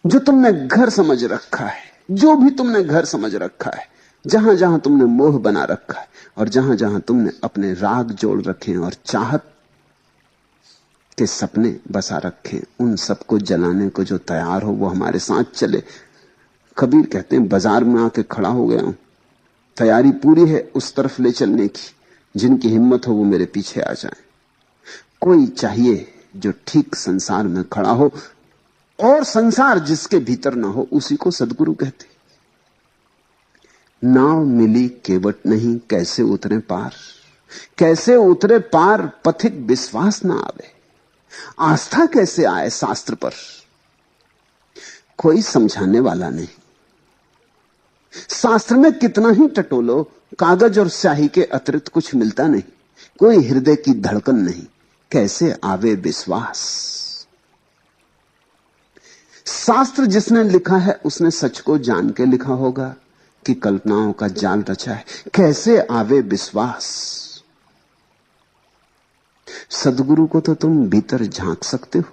जो तुमने घर समझ रखा है, जो भी तुमने घर समझ रखा है, जहां जहां तुमने मोह बना रखा है और जहां जहां तुमने अपने राग जोड़ रखे हैं और चाहत के सपने बसा रखे, उन सबको जलाने को जो तैयार हो वो हमारे साथ चले। कबीर कहते हैं, बाजार में आके खड़ा हो गया हूं, तैयारी पूरी है उस तरफ ले चलने की। जिनकी हिम्मत हो वो मेरे पीछे आ जाए। कोई चाहिए जो ठीक संसार में खड़ा हो, और संसार जिसके भीतर ना हो उसी को सदगुरु कहते। नाव मिली केवट नहीं, कैसे उतरे पार? कैसे उतरे पार पथिक विश्वास ना आवे। आस्था कैसे आए शास्त्र पर? कोई समझाने वाला नहीं। शास्त्र में कितना ही टटोलो, कागज और स्याही के अतिरिक्त कुछ मिलता नहीं। कोई हृदय की धड़कन नहीं, कैसे आवे विश्वास? शास्त्र जिसने लिखा है उसने सच को जान के लिखा होगा कि कल्पनाओं का जाल रचा है। कैसे आवे विश्वास? सदगुरु को तो तुम भीतर झांक सकते हो,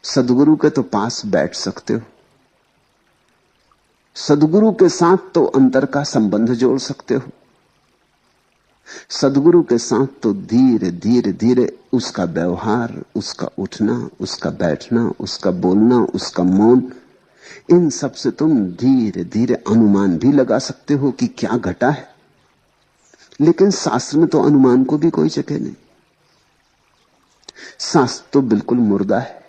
सदगुरु के तो पास बैठ सकते हो, सदगुरु के साथ तो अंतर का संबंध जोड़ सकते हो, सदगुरु के साथ तो धीरे धीरे धीरे उसका व्यवहार, उसका उठना, उसका बैठना, उसका बोलना, उसका मौन, इन सब से तुम धीरे धीरे अनुमान भी लगा सकते हो कि क्या घटा है। लेकिन शास्त्र में तो अनुमान को भी कोई जगह नहीं। शास्त्र तो बिल्कुल मुर्दा है।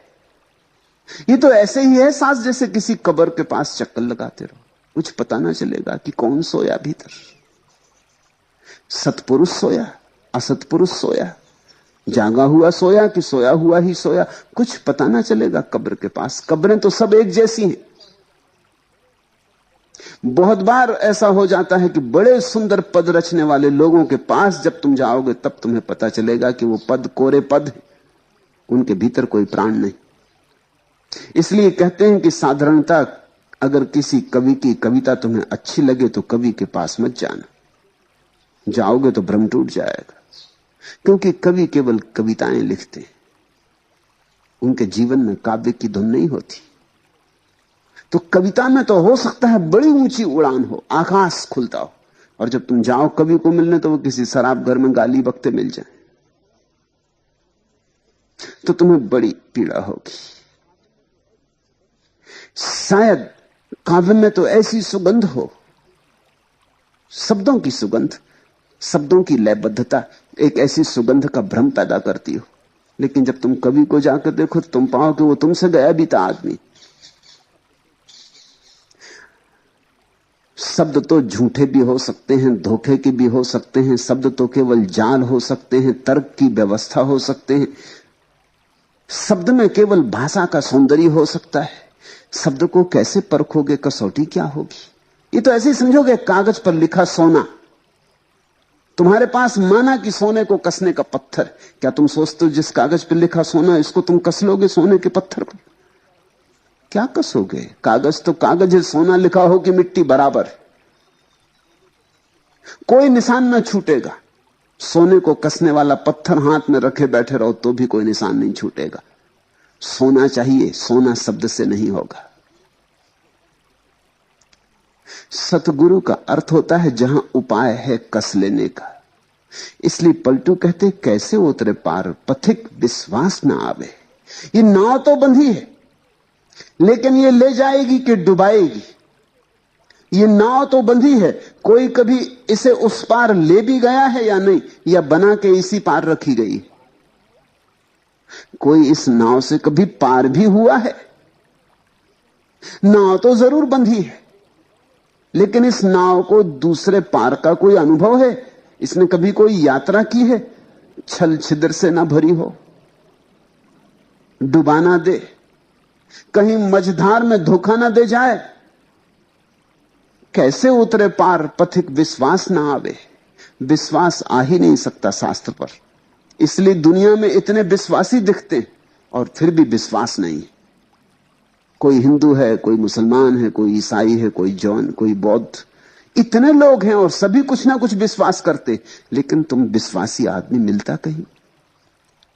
ये तो ऐसे ही है शास्त्र जैसे किसी कब्र के पास चक्कर लगाते रहो, कुछ पता ना चलेगा कि कौन सोया भीतर। सतपुरुष सोया, असतपुरुष सोया, जागा हुआ सोया कि सोया हुआ ही सोया, कुछ पता ना चलेगा कब्र के पास। कब्रें तो सब एक जैसी हैं। बहुत बार ऐसा हो जाता है कि बड़े सुंदर पद रचने वाले लोगों के पास जब तुम जाओगे तब तुम्हें पता चलेगा कि वो पद कोरे पद हैं, उनके भीतर कोई प्राण नहीं। इसलिए कहते हैं कि साधारणता, अगर किसी कवि की कविता तुम्हें अच्छी लगे तो कवि के पास मत जाना, जाओगे तो भ्रम टूट जाएगा। क्योंकि कवि केवल कविताएं लिखते हैं, उनके जीवन में काव्य की धुन नहीं होती। तो कविता में तो हो सकता है बड़ी ऊंची उड़ान हो, आकाश खुलता हो, और जब तुम जाओ कवि को मिलने तो वो किसी शराब घर में गाली बकते मिल जाए, तो तुम्हें बड़ी पीड़ा होगी। शायद काव्य में तो ऐसी सुगंध हो, शब्दों की सुगंध, शब्दों की लयबद्धता एक ऐसी सुगंध का भ्रम पैदा करती हो। लेकिन जब तुम कवि को जाकर देखो तो तुम पाओ कि वो तुमसे गया बीता आदमी। शब्द तो झूठे भी हो सकते हैं, धोखे के भी हो सकते हैं, शब्द तो केवल जाल हो सकते हैं, तर्क की व्यवस्था हो सकते हैं, शब्द में केवल भाषा का सौंदर्य हो सकता है। शब्द को कैसे परखोगे, कसौटी क्या होगी? ये तो ऐसे ही समझोगे कागज पर लिखा सोना, तुम्हारे पास माना कि सोने को कसने का पत्थर। क्या तुम सोचते हो जिस कागज पर लिखा सोना इसको तुम कस लोगे सोने के पत्थर पर? क्या कसोगे? कागज तो कागज है, सोना लिखा हो कि मिट्टी बराबर है, कोई निशान ना छूटेगा। सोने को कसने वाला पत्थर हाथ में रखे बैठे रहो तो भी कोई निशान नहीं छूटेगा। सोना चाहिए, सोना शब्द से नहीं होगा। सतगुरु का अर्थ होता है जहां उपाय है कस लेने का। इसलिए पलटू कहते कैसे उतरे पार, पथिक विश्वास ना आवे। ये नाव तो बंधी है, लेकिन ये ले जाएगी कि डुबाएगी? ये नाव तो बंधी है, कोई कभी इसे उस पार ले भी गया है या नहीं, या बना के इसी पार रखी गई? कोई इस नाव से कभी पार भी हुआ है? नाव तो जरूर बंधी है, लेकिन इस नाव को दूसरे पार का कोई अनुभव है? इसने कभी कोई यात्रा की है छल छिद्र से ना भरी हो? डुबाना दे, कहीं मझधार में धोखा ना दे जाए। कैसे उतरे पार, पथिक विश्वास ना आवे। विश्वास आ ही नहीं सकता शास्त्र पर, इसलिए दुनिया में इतने विश्वासी दिखते और फिर भी विश्वास नहीं। कोई हिंदू है, कोई मुसलमान है, कोई ईसाई है, कोई जैन, कोई बौद्ध, इतने लोग हैं और सभी कुछ ना कुछ विश्वास करते, लेकिन तुम विश्वासी आदमी मिलता कहीं?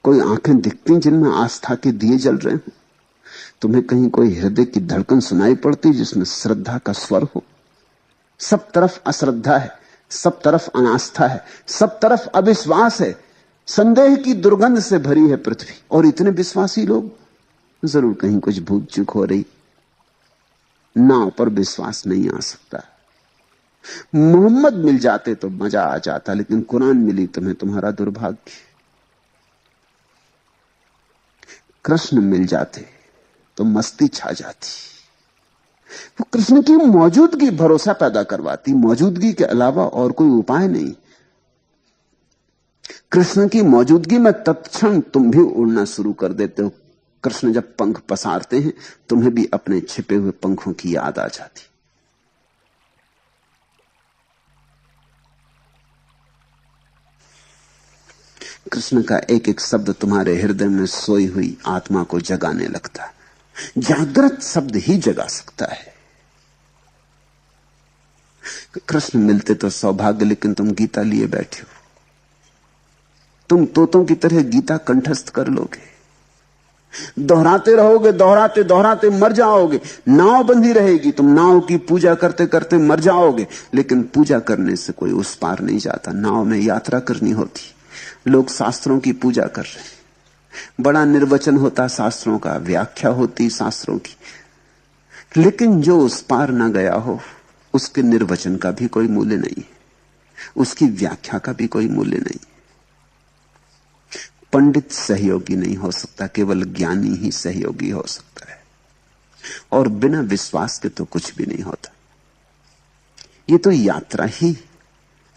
कोई आंखें दिखती जिनमें आस्था के दिए जल रहे हो? तुम्हें कहीं कोई हृदय की धड़कन सुनाई पड़ती जिसमें श्रद्धा का स्वर हो? सब तरफ अश्रद्धा है, सब तरफ अनास्था है, सब तरफ अविश्वास है, संदेह की दुर्गंध से भरी है पृथ्वी। और इतने विश्वासी लोग, जरूर कहीं कुछ भूल चूक हो रही। नाव पर विश्वास नहीं आ सकता। मोहम्मद मिल जाते तो मजा आ जाता, लेकिन कुरान मिली तुम्हें, तुम्हारा दुर्भाग्य। कृष्ण मिल जाते तो मस्ती छा जाती। वो कृष्ण की मौजूदगी भरोसा पैदा करवाती, मौजूदगी के अलावा और कोई उपाय नहीं। कृष्ण की मौजूदगी में तत्क्षण तुम भी उड़ना शुरू कर देते हो। कृष्ण जब पंख पसारते हैं तुम्हें भी अपने छिपे हुए पंखों की याद आ जाती। कृष्ण का एक एक शब्द तुम्हारे हृदय में सोई हुई आत्मा को जगाने लगता। जागृत शब्द ही जगा सकता है। कृष्ण मिलते तो सौभाग्य, लेकिन तुम गीता लिए बैठे हो। तुम तोतों की तरह गीता कंठस्थ कर लोगे, दोहराते रहोगे, दोहराते दोहराते मर जाओगे। नाव बंधी रहेगी, तुम नाव की पूजा करते करते मर जाओगे। लेकिन पूजा करने से कोई उस पार नहीं जाता, नाव में यात्रा करनी होती। लोग शास्त्रों की पूजा कर रहे हैं, बड़ा निर्वचन होता शास्त्रों का, व्याख्या होती शास्त्रों की, लेकिन जो उस पार ना गया हो उसके निर्वचन का भी कोई मूल्य नहीं, उसकी व्याख्या का भी कोई मूल्य नहीं। पंडित सहयोगी नहीं हो सकता, केवल ज्ञानी ही सहयोगी हो सकता है। और बिना विश्वास के तो कुछ भी नहीं होता। ये तो यात्रा ही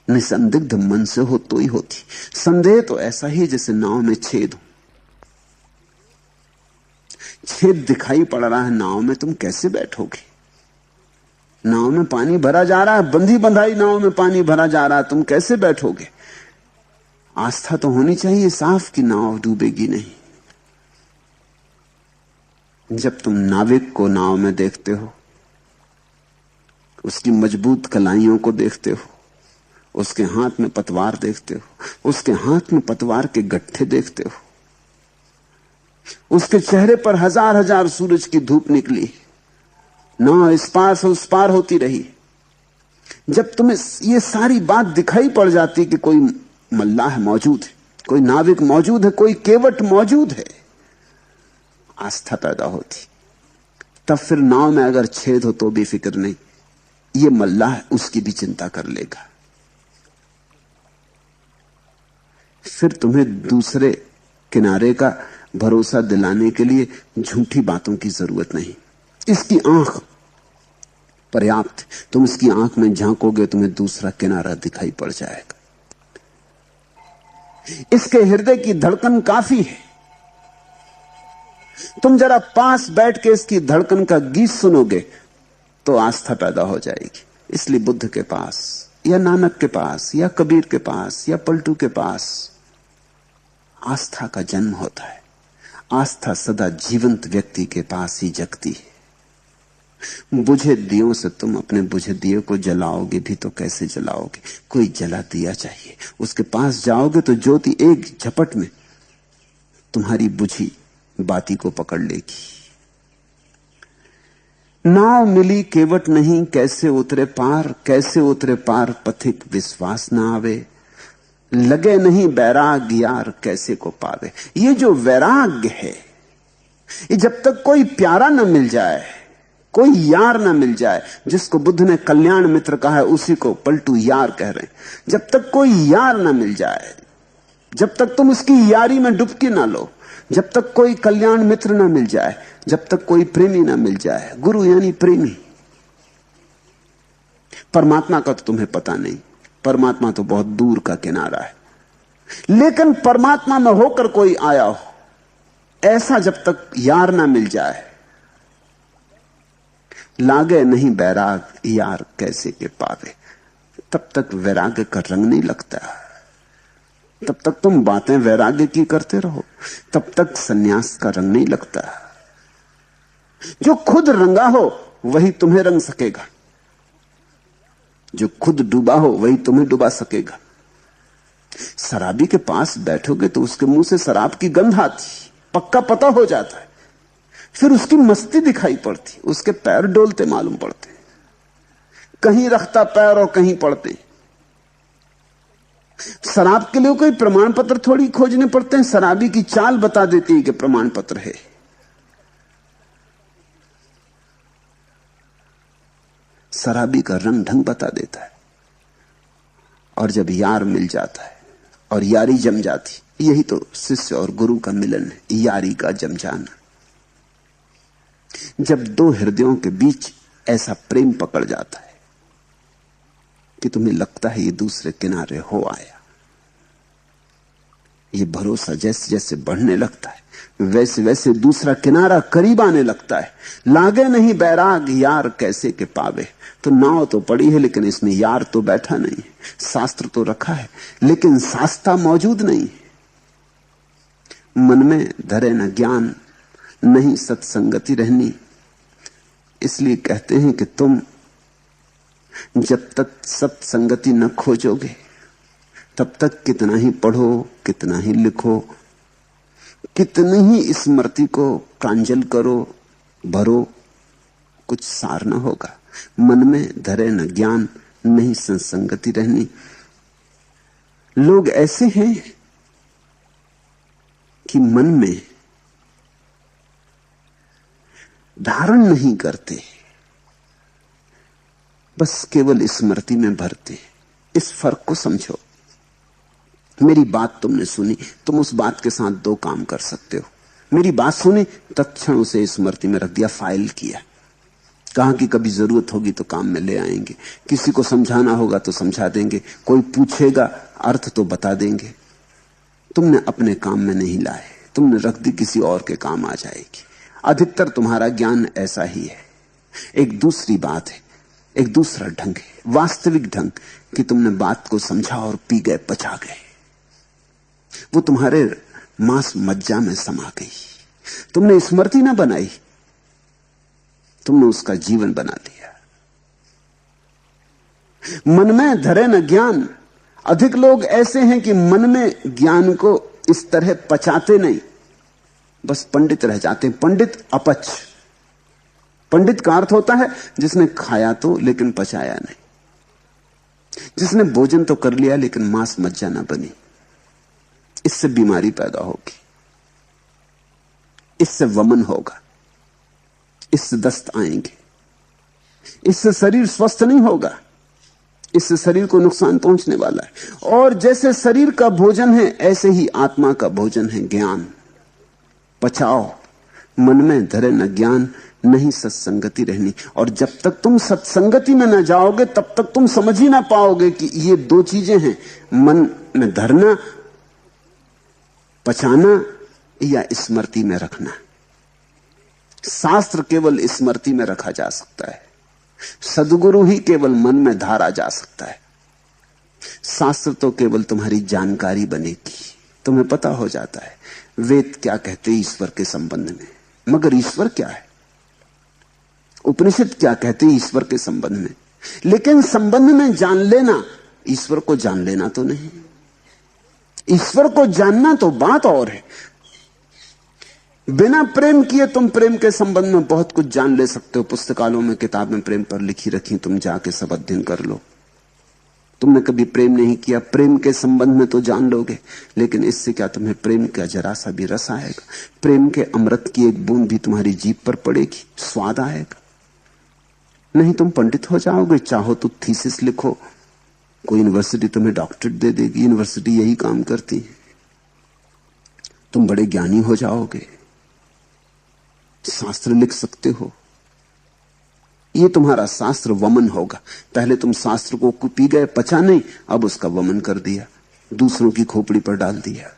निसंदिग्ध मन से हो तो ही होती। संदेह तो ऐसा ही जैसे नाव में छेद हो, छेद दिखाई पड़ रहा है नाव में, तुम कैसे बैठोगे? नाव में पानी भरा जा रहा है, बंधी बंधाई नाव में पानी भरा जा रहा है, तुम कैसे बैठोगे? आस्था तो होनी चाहिए साफ कि नाव डूबेगी नहीं। जब तुम नाविक को नाव में देखते हो, उसकी मजबूत कलाइयों को देखते हो, उसके हाथ में पतवार देखते हो, उसके हाथ में पतवार के गट्ठे देखते हो, उसके चेहरे पर हजार हजार सूरज की धूप निकली, नाव इस पार से उस पार होती रही। जब तुम्हें ये सारी बात दिखाई पड़ जाती कि कोई मल्लाह मौजूद है, कोई नाविक मौजूद है, कोई केवट मौजूद है, आस्था पैदा होती। तब फिर नाव में अगर छेद हो तो भी फिक्र नहीं, ये मल्लाह उसकी भी चिंता कर लेगा। फिर तुम्हें दूसरे किनारे का भरोसा दिलाने के लिए झूठी बातों की जरूरत नहीं। इसकी आंख पर्याप्त, तुम इसकी आंख में झांकोगे तुम्हें दूसरा किनारा दिखाई पड़ जाएगा। इसके हृदय की धड़कन काफी है। तुम जरा पास बैठ के इसकी धड़कन का गीत सुनोगे तो आस्था पैदा हो जाएगी। इसलिए बुद्ध के पास या नानक के पास या कबीर के पास या पलटू के पास आस्था का जन्म होता है। आस्था सदा जीवंत व्यक्ति के पास ही जगती है। बुझे दियों से तुम अपने बुझे दिए को जलाओगे भी तो कैसे जलाओगे? कोई जला दिया चाहिए। उसके पास जाओगे तो ज्योति एक झपट में तुम्हारी बुझी बाती को पकड़ लेगी। नाव मिली केवट नहीं, कैसे उतरे पार, कैसे उतरे पार पथिक विश्वास ना आवे। लगे नहीं बैराग यार कैसे को पावे। ये जो वैराग्य है, ये जब तक कोई प्यारा न मिल जाए, कोई यार ना मिल जाए, जिसको बुद्ध ने कल्याण मित्र कहा है उसी को पलटू यार कह रहे हैं, जब तक कोई यार ना मिल जाए, जब तक तुम उसकी यारी में डुबकी ना लो, जब तक कोई कल्याण मित्र ना मिल जाए, जब तक कोई प्रेमी ना मिल जाए, गुरु यानी प्रेमी। परमात्मा का तो तुम्हें पता नहीं, परमात्मा तो बहुत दूर का किनारा है। लेकिन परमात्मा में होकर कोई आया हो, ऐसा जब तक यार ना मिल जाए, लागे नहीं बैराग यार कैसे के पावे, तब तक वैराग्य का रंग नहीं लगता। तब तक तुम बातें वैराग्य की करते रहो, तब तक सन्यास का रंग नहीं लगता। जो खुद रंगा हो वही तुम्हें रंग सकेगा, जो खुद डूबा हो वही तुम्हें डुबा सकेगा। शराबी के पास बैठोगे तो उसके मुंह से शराब की गंध आती, पक्का पता हो जाता है। फिर उसकी मस्ती दिखाई पड़ती, उसके पैर डोलते मालूम पड़ते, कहीं रखता पैर और कहीं पड़ते। शराब के लिए कोई प्रमाण पत्र थोड़ी खोजने पड़ते हैं, शराबी की चाल बता देती है कि प्रमाण पत्र है। शराबी का रंग ढंग बता देता है। और जब यार मिल जाता है और यारी जम जाती, यही तो शिष्य और गुरु का मिलन है, यारी का जम जाना। जब दो हृदयों के बीच ऐसा प्रेम पकड़ जाता है कि तुम्हें लगता है ये दूसरे किनारे हो आया, ये भरोसा जैसे जैसे बढ़ने लगता है वैसे वैसे दूसरा किनारा करीब आने लगता है। लागे नहीं बैराग यार कैसे के पावे। तो नाव तो पड़ी है लेकिन इसमें यार तो बैठा नहीं है, शास्त्र तो रखा है लेकिन शास्ता मौजूद नहीं है। मन में धरे न ज्ञान, नहीं सत्संगति रहनी। इसलिए कहते हैं कि तुम जब तक सत्संगति न खोजोगे तब तक कितना ही पढ़ो, कितना ही लिखो, कितनी ही स्मृति को प्रांजल करो, भरो, कुछ सार न होगा। मन में धरे न ज्ञान, नहीं सत्संगति रहनी। लोग ऐसे हैं कि मन में धारण नहीं करते, बस केवल स्मृति में भरते। इस फर्क को समझो। मेरी बात तुमने सुनी, तुम उस बात के साथ दो काम कर सकते हो। मेरी बात सुनी, तत्क्षण उसे स्मृति में रख दिया, फाइल किया, कहा कि कभी जरूरत होगी तो काम में ले आएंगे, किसी को समझाना होगा तो समझा देंगे, कोई पूछेगा अर्थ तो बता देंगे। तुमने अपने काम में नहीं लाए, तुमने रख दी, किसी और के काम आ जाएगी। अधिकतर तुम्हारा ज्ञान ऐसा ही है। एक दूसरी बात है, एक दूसरा ढंग है, वास्तविक ढंग, कि तुमने बात को समझा और पी गए, पचा गए। वो तुम्हारे मांस मज्जा में समा गई। तुमने स्मृति ना बनाई, तुमने उसका जीवन बना लिया। मन में धरे न ज्ञान। अधिक लोग ऐसे हैं कि मन में ज्ञान को इस तरह पचाते नहीं, बस पंडित रह जाते हैं। पंडित अपच। पंडित का अर्थ होता है जिसने खाया तो लेकिन पचाया नहीं, जिसने भोजन तो कर लिया लेकिन मांस मज्जा ना बनी। इससे बीमारी पैदा होगी, इससे वमन होगा, इससे दस्त आएंगे, इससे शरीर स्वस्थ नहीं होगा, इससे शरीर को नुकसान पहुंचने वाला है। और जैसे शरीर का भोजन है ऐसे ही आत्मा का भोजन है ज्ञान। पचाओ। मन में धरे न ज्ञान, नहीं सत्संगति रहनी। और जब तक तुम सत्संगति में न जाओगे तब तक तुम समझ ही ना पाओगे कि ये दो चीजें हैं, मन में धरना, पचाना, या स्मृति में रखना। शास्त्र केवल स्मृति में रखा जा सकता है, सद्गुरु ही केवल मन में धारा जा सकता है। शास्त्र तो केवल तुम्हारी जानकारी बनेगी, तुम्हें पता हो जाता है वेद क्या कहते हैं ईश्वर के संबंध में, मगर ईश्वर क्या है, उपनिषद क्या कहते हैं ईश्वर के संबंध में। लेकिन संबंध में जान लेना, ईश्वर को जान लेना तो नहीं। ईश्वर को जानना तो बात और है। बिना प्रेम किए तुम प्रेम के संबंध में बहुत कुछ जान ले सकते हो। पुस्तकालयों में किताबें प्रेम पर लिखी रखी, तुम जाके सब अध्ययन कर लो। तुमने कभी प्रेम नहीं किया, प्रेम के संबंध में तो जान लोगे, लेकिन इससे क्या तुम्हें प्रेम का जरा सा भी रस आएगा? प्रेम के अमृत की एक बूंद भी तुम्हारी जीभ पर पड़ेगी, स्वाद आएगा? नहीं, तुम पंडित हो जाओगे। चाहो तो थीसिस लिखो, कोई यूनिवर्सिटी तुम्हें डॉक्टरेट दे देगी। यूनिवर्सिटी यही काम करती है। तुम बड़े ज्ञानी हो जाओगे, शास्त्र लिख सकते हो। ये तुम्हारा शास्त्र वमन होगा। पहले तुम शास्त्र को पी गए, पचा नहीं, अब उसका वमन कर दिया, दूसरों की खोपड़ी पर डाल दिया।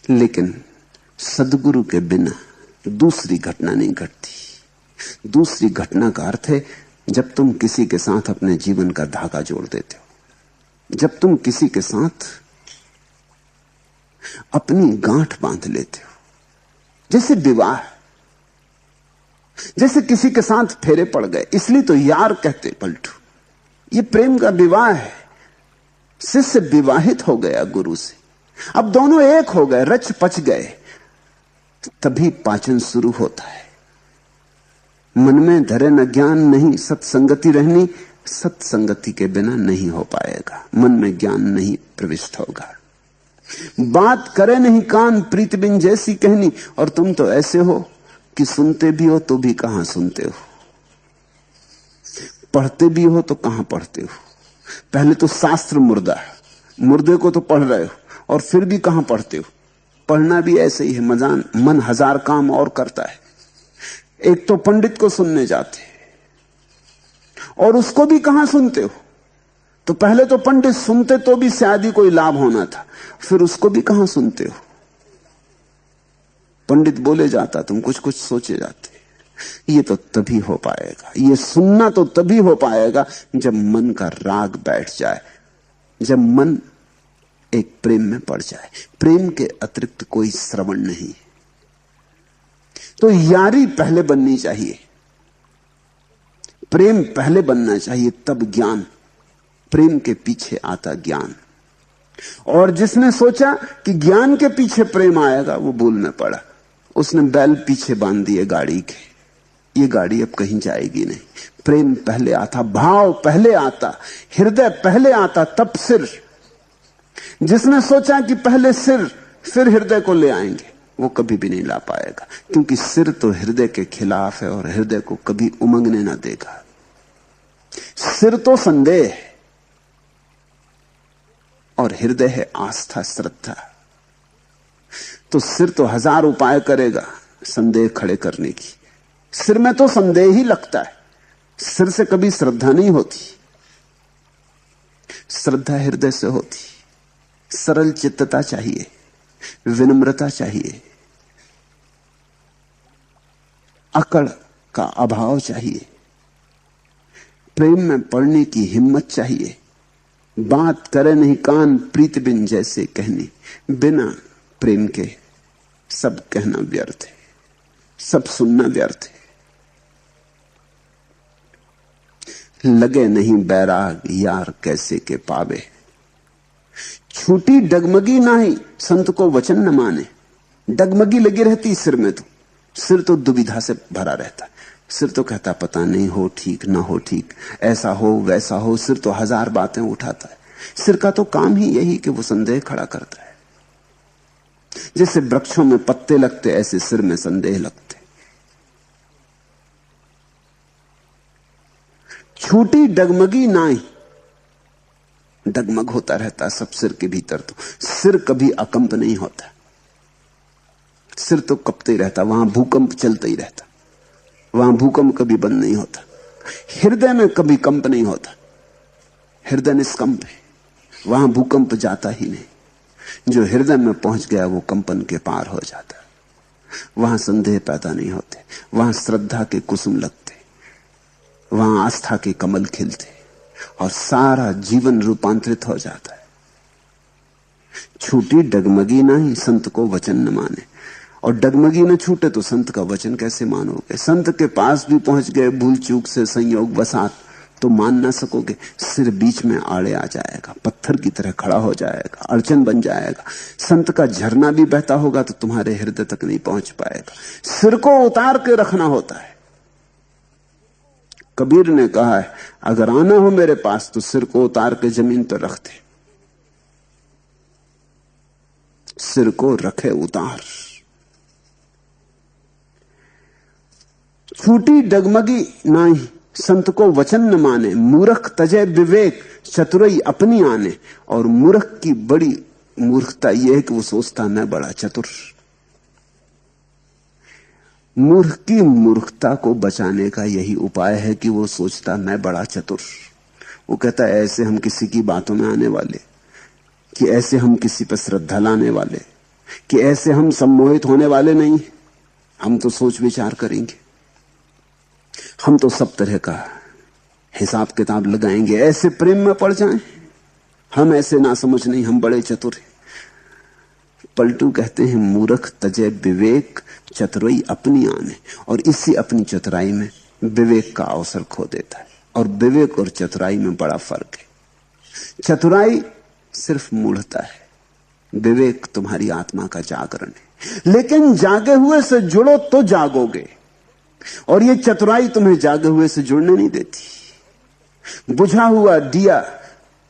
लेकिन सद्गुरु के बिना दूसरी घटना नहीं घटती। दूसरी घटना का अर्थ है जब तुम किसी के साथ अपने जीवन का धागा जोड़ देते हो, जब तुम किसी के साथ अपनी गांठ बांध लेते हो। जैसे विवाह, जैसे किसी के साथ फेरे पड़ गए, इसलिए तो यार कहते पलटू। ये प्रेम का विवाह है। शिष्य विवाहित हो गया गुरु से, अब दोनों एक हो गए, रच पच गए, तभी पाचन शुरू होता है। मन में धरे न ज्ञान, नहीं सत्संगति रहनी। सत्संगति के बिना नहीं हो पाएगा, मन में ज्ञान नहीं प्रविष्ट होगा। बात करे नहीं कान, प्रीत बिन जैसी कहनी। और तुम तो ऐसे हो कि सुनते भी हो तो भी कहां सुनते हो, पढ़ते भी हो तो कहां पढ़ते हो। पहले तो शास्त्र मुर्दा है, मुर्दे को तो पढ़ रहे हो, और फिर भी कहां पढ़ते हो। पढ़ना भी ऐसे ही है, मन हजार काम और करता है। एक तो पंडित को सुनने जाते और उसको भी कहां सुनते हो। तो पहले तो पंडित सुनते तो भी शायद ही कोई लाभ होना था, फिर उसको भी कहां सुनते हो। पंडित बोले जाता, तुम कुछ कुछ सोचे जाते। ये तो तभी हो पाएगा, ये सुनना तो तभी हो पाएगा जब मन का राग बैठ जाए, जब मन एक प्रेम में पड़ जाए। प्रेम के अतिरिक्त कोई श्रवण नहीं। तो यारी पहले बननी चाहिए, प्रेम पहले बनना चाहिए, तब ज्ञान। प्रेम के पीछे आता ज्ञान। और जिसने सोचा कि ज्ञान के पीछे प्रेम आएगा, वो भूल में पड़ा। उसने बैल पीछे बांध दिए गाड़ी के, ये गाड़ी अब कहीं जाएगी नहीं। प्रेम पहले आता, भाव पहले आता, हृदय पहले आता, तब सिर। जिसने सोचा कि पहले सिर फिर हृदय को ले आएंगे, वो कभी भी नहीं ला पाएगा, क्योंकि सिर तो हृदय के खिलाफ है और हृदय को कभी उमंगने ना देगा। सिर तो संदेह है और हृदय है आस्था, श्रद्धा। तो सिर तो हजार उपाय करेगा संदेह खड़े करने की। सिर में तो संदेह ही लगता है, सिर से कभी श्रद्धा नहीं होती। श्रद्धा हृदय से होती। सरल चित्तता चाहिए, विनम्रता चाहिए, अकड़ का अभाव चाहिए, प्रेम में पड़ने की हिम्मत चाहिए। बात करे नहीं कान प्रीत बिन जैसे कहनी, बिना प्रेम के सब कहना व्यर्थ है, सब सुनना व्यर्थ है। लगे नहीं बैराग यार कैसे के पावे, छूटी डगमगी नाही संत को वचन न माने। डगमगी लगी रहती सिर में, तो सिर तो दुविधा से भरा रहता है। सिर तो कहता पता नहीं हो ठीक ना हो ठीक, ऐसा हो वैसा हो। सिर तो हजार बातें उठाता है। सिर का तो काम ही यही कि वो संदेह खड़ा करता है। जैसे वृक्षों में पत्ते लगते, ऐसे सिर में संदेह लगते। छूटी डगमगी नाही, डगमग होता रहता सब सिर के भीतर। तो सिर कभी अकंप नहीं होता, सिर तो कपते ही रहता, वहां भूकंप चलता ही रहता, वहां भूकंप कभी बंद नहीं होता। हृदय में कभी कंप नहीं होता, हृदय निष्कंप है, वहां भूकंप जाता ही नहीं। जो हृदय में पहुंच गया वो कंपन के पार हो जाता, वहां संदेह पैदा नहीं होते, वहां श्रद्धा के कुसुम लगते, वहां आस्था के कमल खिलते और सारा जीवन रूपांतरित हो जाता है। छूटी डगमगी नहीं संत को वचन न माने। और डगमगी न छूटे तो संत का वचन कैसे मानोगे? संत के पास भी पहुंच गए भूल चूक से, संयोग वसात, तो मान ना सकोगे। सिर बीच में आड़े आ जाएगा, पत्थर की तरह खड़ा हो जाएगा, अड़चन बन जाएगा। संत का झरना भी बहता होगा तो तुम्हारे हृदय तक नहीं पहुंच पाएगा। सिर को उतार के रखना होता है। कबीर ने कहा है, अगर आना हो मेरे पास तो सिर को उतार के जमीन पर रख दे। सिर को रखे उतार। छूटी डगमगी नाही संत को वचन न माने। मूर्ख तजय विवेक चतुरई अपनी आने। और मूर्ख की बड़ी मूर्खता यह है कि वो सोचता मैं बड़ा चतुर। मूर्ख की मूर्खता को बचाने का यही उपाय है कि वो सोचता मैं बड़ा चतुर। वो कहता है ऐसे हम किसी की बातों में आने वाले, कि ऐसे हम किसी पर श्रद्धा लाने वाले, कि ऐसे हम सम्मोहित होने वाले नहीं। हम तो सोच विचार करेंगे, हम तो सब तरह का हिसाब किताब लगाएंगे, ऐसे प्रेम में पड़ जाएं। हम ऐसे ना समझ नहीं, हम बड़े चतुर हैं। पलटू कहते हैं मूर्ख तजय विवेक चतुराई अपनी आने। और इसी अपनी चतुराई में विवेक का अवसर खो देता है। और विवेक और चतुराई में बड़ा फर्क है। चतुराई सिर्फ मूढ़ता है, विवेक तुम्हारी आत्मा का जागरण है। लेकिन जागे हुए से जुड़ो तो जागोगे, और ये चतुराई तुम्हें जागे हुए से जुड़ने नहीं देती। बुझा हुआ दिया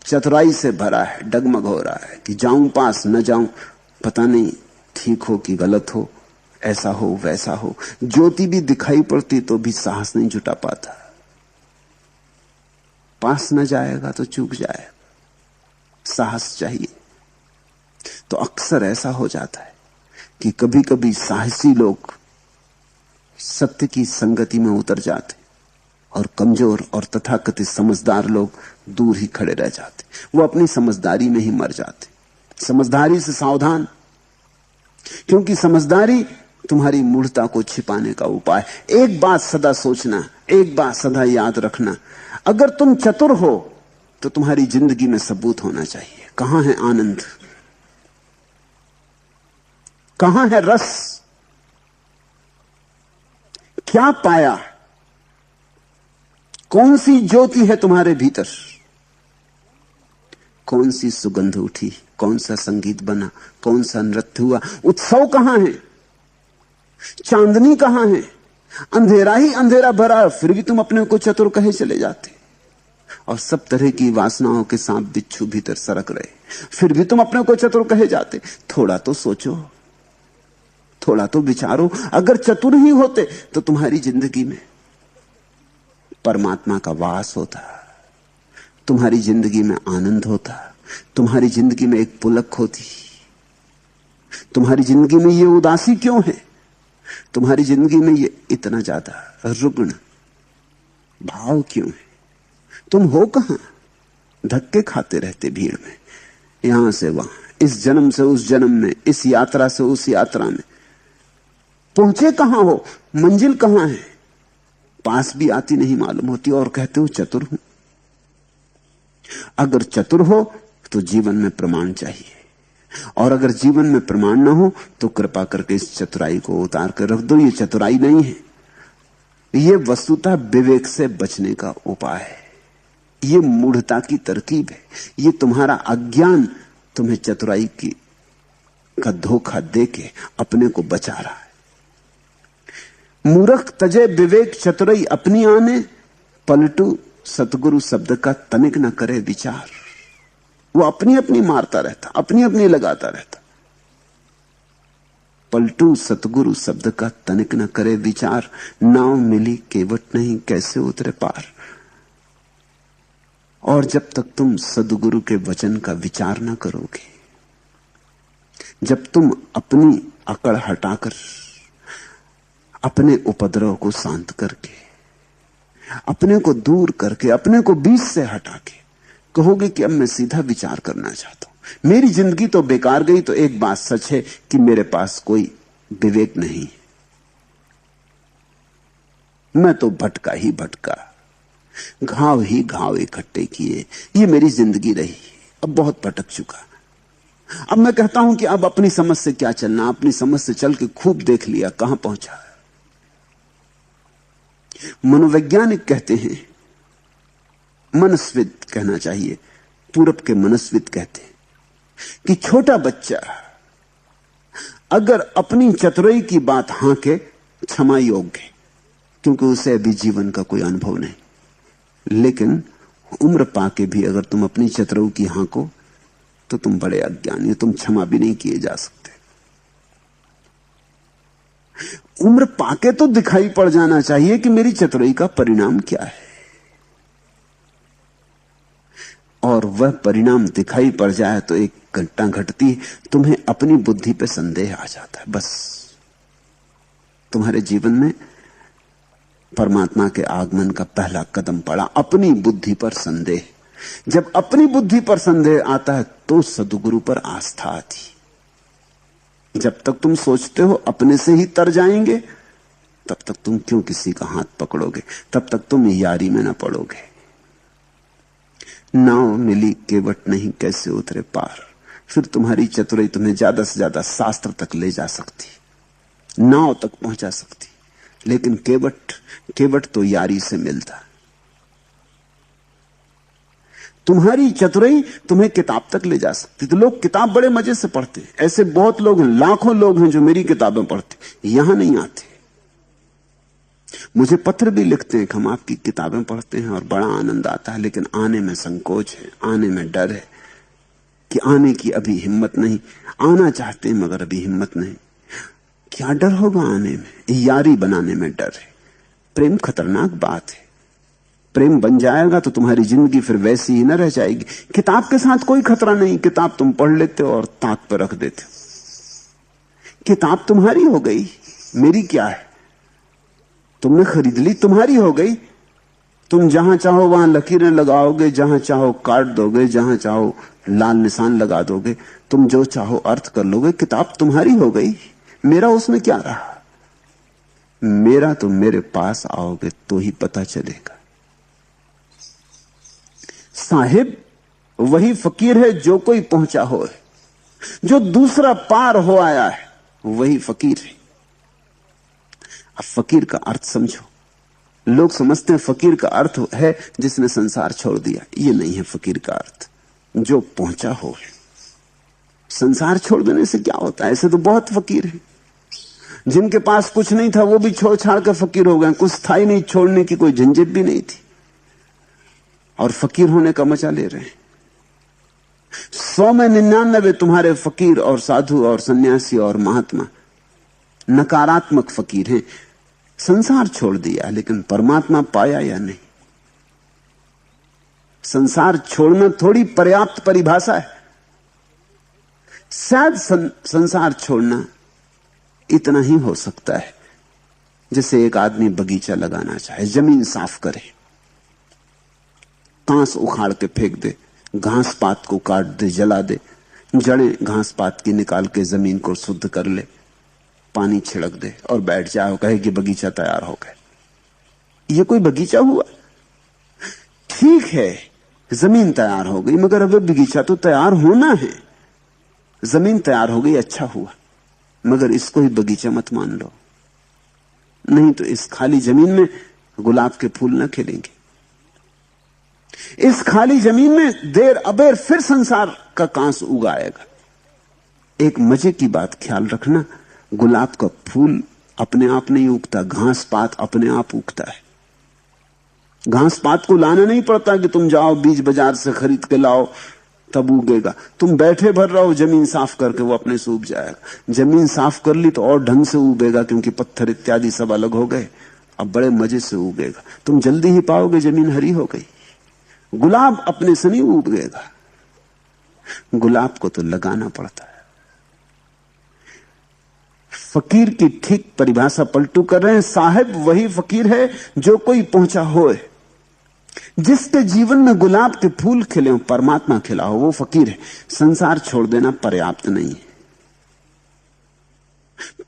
चतुराई से भरा है, डगमग हो रहा है कि जाऊं पास न जाऊं, पता नहीं ठीक हो कि गलत हो, ऐसा हो वैसा हो। ज्योति भी दिखाई पड़ती तो भी साहस नहीं जुटा पाता। पास न जाएगा तो चूक जाएगा, साहस चाहिए। तो अक्सर ऐसा हो जाता है कि कभी कभी साहसी लोग सत्य की संगति में उतर जाते और कमजोर और तथाकथित समझदार लोग दूर ही खड़े रह जाते। वो अपनी समझदारी में ही मर जाते। समझदारी से सावधान, क्योंकि समझदारी तुम्हारी मूढ़ता को छिपाने का उपाय। एक बात सदा सोचना, एक बात सदा याद रखना, अगर तुम चतुर हो तो तुम्हारी जिंदगी में सबूत होना चाहिए। कहां है आनंद, कहां है रस? क्या पाया? कौन सी ज्योति है तुम्हारे भीतर? कौन सी सुगंध उठी? कौन सा संगीत बना? कौन सा नृत्य हुआ? उत्सव कहां है? चांदनी कहां है? अंधेरा ही अंधेरा भरा, फिर भी तुम अपने को चतुर कहे चले जाते। और सब तरह की वासनाओं के सांप बिच्छू भीतर सरक रहे, फिर भी तुम अपने को चतुर कहे जाते। थोड़ा तो सोचो, थोड़ा तो विचारो। अगर चतुर ही होते तो तुम्हारी जिंदगी में परमात्मा का वास होता, तुम्हारी जिंदगी में आनंद होता, तुम्हारी जिंदगी में एक पुलक होती। तुम्हारी जिंदगी में ये उदासी क्यों है? तुम्हारी जिंदगी में ये इतना ज्यादा रुग्ण भाव क्यों है? तुम हो कहां? धक्के खाते रहते भीड़ में, यहां से वहां, इस जन्म से उस जन्म में, इस यात्रा से उस यात्रा में। पहुंचे कहां हो? मंजिल कहां है? पास भी आती नहीं मालूम होती और कहते हो चतुर हूं। अगर चतुर हो तो जीवन में प्रमाण चाहिए, और अगर जीवन में प्रमाण ना हो तो कृपा करके इस चतुराई को उतार कर रख दो। ये चतुराई नहीं है, ये वस्तुतः विवेक से बचने का उपाय है। ये मूढ़ता की तरकीब है। ये तुम्हारा अज्ञान तुम्हें चतुराई की का धोखा देके अपने को बचा रहा है। मूर्ख तजे विवेक चतुराई अपनी आने, पलटू सतगुरु शब्द का तनिक न करे विचार। वो अपनी अपनी मारता रहता, अपनी अपनी लगाता रहता। पलटू सतगुरु शब्द का तनिक न करे विचार, नाव मिली केवट नहीं कैसे उतरे पार। और जब तक तुम सदगुरु के वचन का विचार ना करोगे, जब तुम अपनी अकड़ हटाकर, अपने उपद्रव को शांत करके, अपने को दूर करके, अपने को बीच से हटा के कहोगे कि अब मैं सीधा विचार करना चाहता हूं, मेरी जिंदगी तो बेकार गई, तो एक बात सच है कि मेरे पास कोई विवेक नहीं, मैं तो भटका ही भटका, घाव ही घाव इकट्ठे किए, ये मेरी जिंदगी रही, अब बहुत भटक चुका। अब मैं कहता हूं कि अब अपनी समझ से क्या चलना, अपनी समझ से चल के खूब देख लिया कहां पहुंचा। मनोवैज्ञानिक कहते हैं, मनस्विद कहना चाहिए, पूरब के मनस्विद कहते हैं कि छोटा बच्चा अगर अपनी चतुराई की बात हांके, क्षमा योग्य, क्योंकि उसे अभी जीवन का कोई अनुभव नहीं। लेकिन उम्र पाके भी अगर तुम अपनी चतुराई की हांको तो तुम बड़े अज्ञानी, तुम क्षमा भी नहीं किए जा सकते। उम्र पाके तो दिखाई पड़ जाना चाहिए कि मेरी चतुराई का परिणाम क्या है, और वह परिणाम दिखाई पड़ जाए तो एक घटना घटती, तुम्हें अपनी बुद्धि पे संदेह आ जाता है। बस तुम्हारे जीवन में परमात्मा के आगमन का पहला कदम पड़ा, अपनी बुद्धि पर संदेह। जब अपनी बुद्धि पर संदेह आता है तो सद्गुरु पर आस्था आती। जब तक तुम सोचते हो अपने से ही तर जाएंगे, तब तक तुम क्यों किसी का हाथ पकड़ोगे, तब तक तुम यारी में ना पड़ोगे। नाव मिली केवट नहीं कैसे उतरे पार। फिर तुम्हारी चतुराई तुम्हें ज्यादा से ज्यादा शास्त्र तक ले जा सकती, नाव तक पहुंचा सकती, लेकिन केवट तो यारी से मिलता। तुम्हारी चतुराई तुम्हें किताब तक ले जा सकती। तो लोग किताब बड़े मजे से पढ़ते हैं, ऐसे बहुत लोग हैं, लाखों लोग हैं जो मेरी किताबें पढ़ते, यहां नहीं आते। मुझे पत्र भी लिखते हैं कि हम आपकी किताबें पढ़ते हैं और बड़ा आनंद आता है, लेकिन आने में संकोच है, आने में डर है कि आने की अभी हिम्मत नहीं, आना चाहते हैं मगर अभी हिम्मत नहीं। क्या डर होगा आने में? यारी बनाने में डर है। प्रेम खतरनाक बात है, प्रेम बन जाएगा तो तुम्हारी जिंदगी फिर वैसी ही न रह जाएगी। किताब के साथ कोई खतरा नहीं, किताब तुम पढ़ लेते हो और ताक पर रख देते हो। किताब तुम्हारी हो गई, मेरी क्या है? तुमने खरीद ली, तुम्हारी हो गई। तुम जहां चाहो वहां लकीरें लगाओगे, जहां चाहो काट दोगे, जहां चाहो लाल निशान लगा दोगे, तुम जो चाहो अर्थ कर लोगे। किताब तुम्हारी हो गई, मेरा उसमें क्या रहा? मेरा तो मेरे पास आओगे तो ही पता चलेगा। साहिब वही फकीर है जो कोई पहुंचा हो, जो दूसरा पार हो आया है वही फकीर है। अब फकीर का अर्थ समझो। लोग समझते हैं फकीर का अर्थ है जिसने संसार छोड़ दिया। ये नहीं है फकीर का अर्थ। जो पहुंचा हो। संसार छोड़ देने से क्या होता है? ऐसे तो बहुत फकीर हैं जिनके पास कुछ नहीं था, वो भी छोड़ छाड़ कर फकीर हो गए। कुछ था ही नहीं, छोड़ने की कोई झंझट भी नहीं थी, और फकीर होने का मजा ले रहे हैं। 100 में 99 तुम्हारे फकीर और साधु और सन्यासी और महात्मा नकारात्मक फकीर हैं। संसार छोड़ दिया, लेकिन परमात्मा पाया या नहीं? संसार छोड़ना थोड़ी पर्याप्त परिभाषा है। शायद संसार छोड़ना इतना ही हो सकता है जैसे एक आदमी बगीचा लगाना चाहे, जमीन साफ करे, कांस उखाड़ के फेंक दे, घास पात को काट दे, जला दे, जड़ें घास पात की निकाल के जमीन को शुद्ध कर ले, पानी छिड़क दे और बैठ जाए और कहे कि बगीचा तैयार हो गया। ये कोई बगीचा हुआ? ठीक है, जमीन तैयार हो गई, मगर अब बगीचा तो तैयार होना है। जमीन तैयार हो गई, अच्छा हुआ, मगर इसको ही बगीचा मत मान लो। नहीं तो इस खाली जमीन में गुलाब के फूल न खिलेंगे। इस खाली जमीन में देर अबेर फिर संसार का कांस उगाएगा। एक मजे की बात ख्याल रखना, गुलाब का फूल अपने आप नहीं उगता, घास पात अपने आप उगता है। घास पात को लाना नहीं पड़ता कि तुम जाओ बीज बाजार से खरीद के लाओ तब उगेगा। तुम बैठे भर रहो जमीन साफ करके, वो अपने से उग जाएगा। जमीन साफ कर ली तो और ढंग से उगेगा, क्योंकि पत्थर इत्यादि सब अलग हो गए, अब बड़े मजे से उगेगा। तुम जल्दी ही पाओगे जमीन हरी हो गई। गुलाब अपने से नहीं उगेगा, गुलाब को तो लगाना पड़ता है। फकीर की ठीक परिभाषा पलटू कर रहे हैं। साहिब वही फकीर है जो कोई पहुंचा होए, जिसके जीवन में गुलाब के फूल खिले हो, परमात्मा खिला हो, वो फकीर है। संसार छोड़ देना पर्याप्त नहीं है,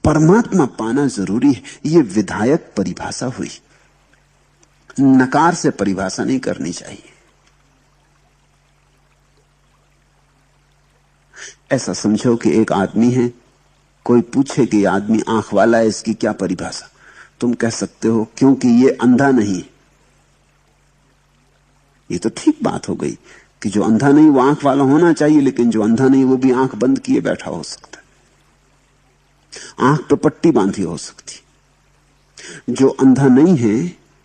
परमात्मा पाना जरूरी है। ये विधायक परिभाषा हुई, नकार से परिभाषा नहीं करनी चाहिए। ऐसा समझो कि एक आदमी है, कोई पूछे कि आदमी आंख वाला है, इसकी क्या परिभाषा? तुम कह सकते हो क्योंकि ये अंधा नहीं। ये तो ठीक बात हो गई कि जो अंधा नहीं वो आंख वाला होना चाहिए, लेकिन जो अंधा नहीं वो भी आंख बंद किए बैठा हो सकता है, आंख पे पट्टी बांधी हो सकती। जो अंधा नहीं है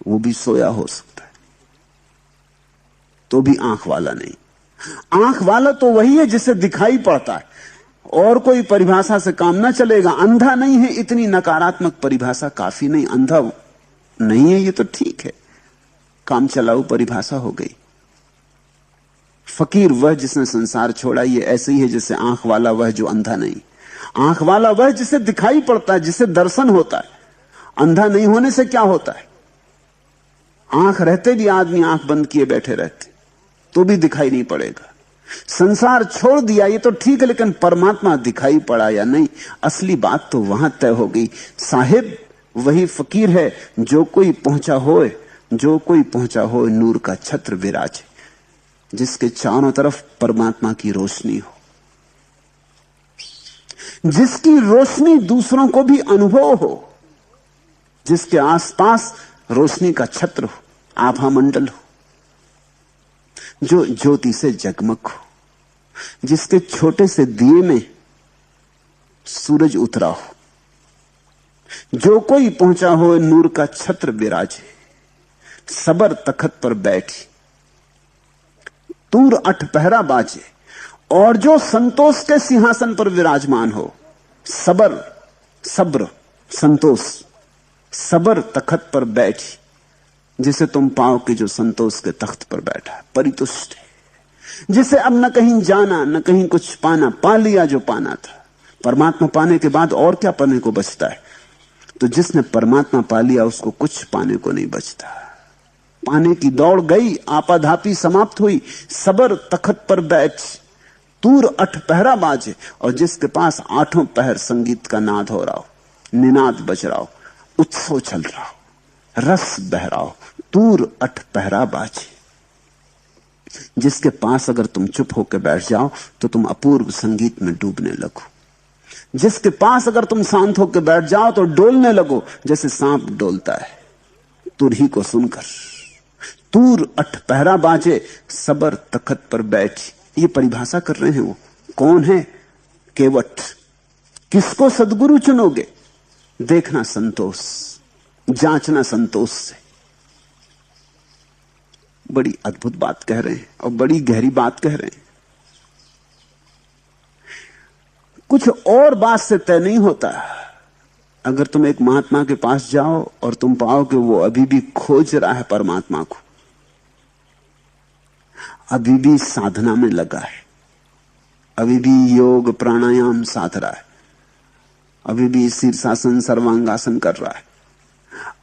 वो भी सोया हो सकता है, तो भी आंख वाला नहीं। आंख वाला तो वही है जिसे दिखाई पड़ता है, और कोई परिभाषा से काम ना चलेगा। अंधा नहीं है, इतनी नकारात्मक परिभाषा काफी नहीं। अंधा नहीं है ये तो ठीक है, काम चलाऊ परिभाषा हो गई। फकीर वह जिसने संसार छोड़ा, ये ऐसे ही है जैसे आंख वाला वह जो अंधा नहीं। आंख वाला वह जिसे दिखाई पड़ता है, जिसे दर्शन होता है। अंधा नहीं होने से क्या होता है? आंख रहते भी आदमी आंख बंद किए बैठे रहते तो भी दिखाई नहीं पड़ेगा। संसार छोड़ दिया ये तो ठीक है, लेकिन परमात्मा दिखाई पड़ा या नहीं, असली बात तो वहां तय हो गई। साहिब वही फकीर है जो कोई पहुंचा होए, जो कोई पहुंचा हो नूर का छत्र विराजे, जिसके चारों तरफ परमात्मा की रोशनी हो, जिसकी रोशनी दूसरों को भी अनुभव हो, जिसके आसपास रोशनी का छत्र हो, आभा मंडल हो, जो ज्योति से जगमग हो, जिसके छोटे से दिए में सूरज उतरा हो। जो कोई पहुंचा हो नूर का छत्र विराजे, सबर तखत पर बैठी, तूर अठ पहरा बाजे। और जो संतोष के सिंहासन पर विराजमान हो, सबर, सब्र, संतोष, सबर तखत पर बैठी, जिसे तुम पाओ कि जो संतोष के तख्त पर बैठा है, परितुष्ट है, जिसे अब न कहीं जाना न कहीं कुछ पाना, पा लिया जो पाना था। परमात्मा पाने के बाद और क्या पाने को बचता है? तो जिसने परमात्मा पा लिया उसको कुछ पाने को नहीं बचता। पाने की दौड़ गई, आपाधापी समाप्त हुई। सबर तखत पर बैठ, तूर अठ पहरा बाजे। और जिसके पास आठों पहर संगीत का नाद हो रहा हो, निनाद बज रहा हो, उत्सव चल रहा हो, रस बह रहा हो, तूर अठ पहरा बाजे, जिसके पास अगर तुम चुप होकर बैठ जाओ तो तुम अपूर्व संगीत में डूबने लगो। जिसके पास अगर तुम शांत होकर बैठ जाओ तो डोलने लगो जैसे सांप डोलता है तुरही को सुनकर। तूर अठ पहरा बाजे, सबर तखत पर बैठ। ये परिभाषा कर रहे हैं वो। कौन है केवट? किसको सदगुरु चुनोगे? देखना संतोष, जांचना संतोष से। बड़ी अद्भुत बात कह रहे हैं और बड़ी गहरी बात कह रहे हैं। कुछ और बात से तय नहीं होता। अगर तुम एक महात्मा के पास जाओ और तुम पाओ कि वो अभी भी खोज रहा है परमात्मा को, अभी भी साधना में लगा है, अभी भी योग प्राणायाम साध रहा है, अभी भी शीर्षासन सर्वांगासन कर रहा है,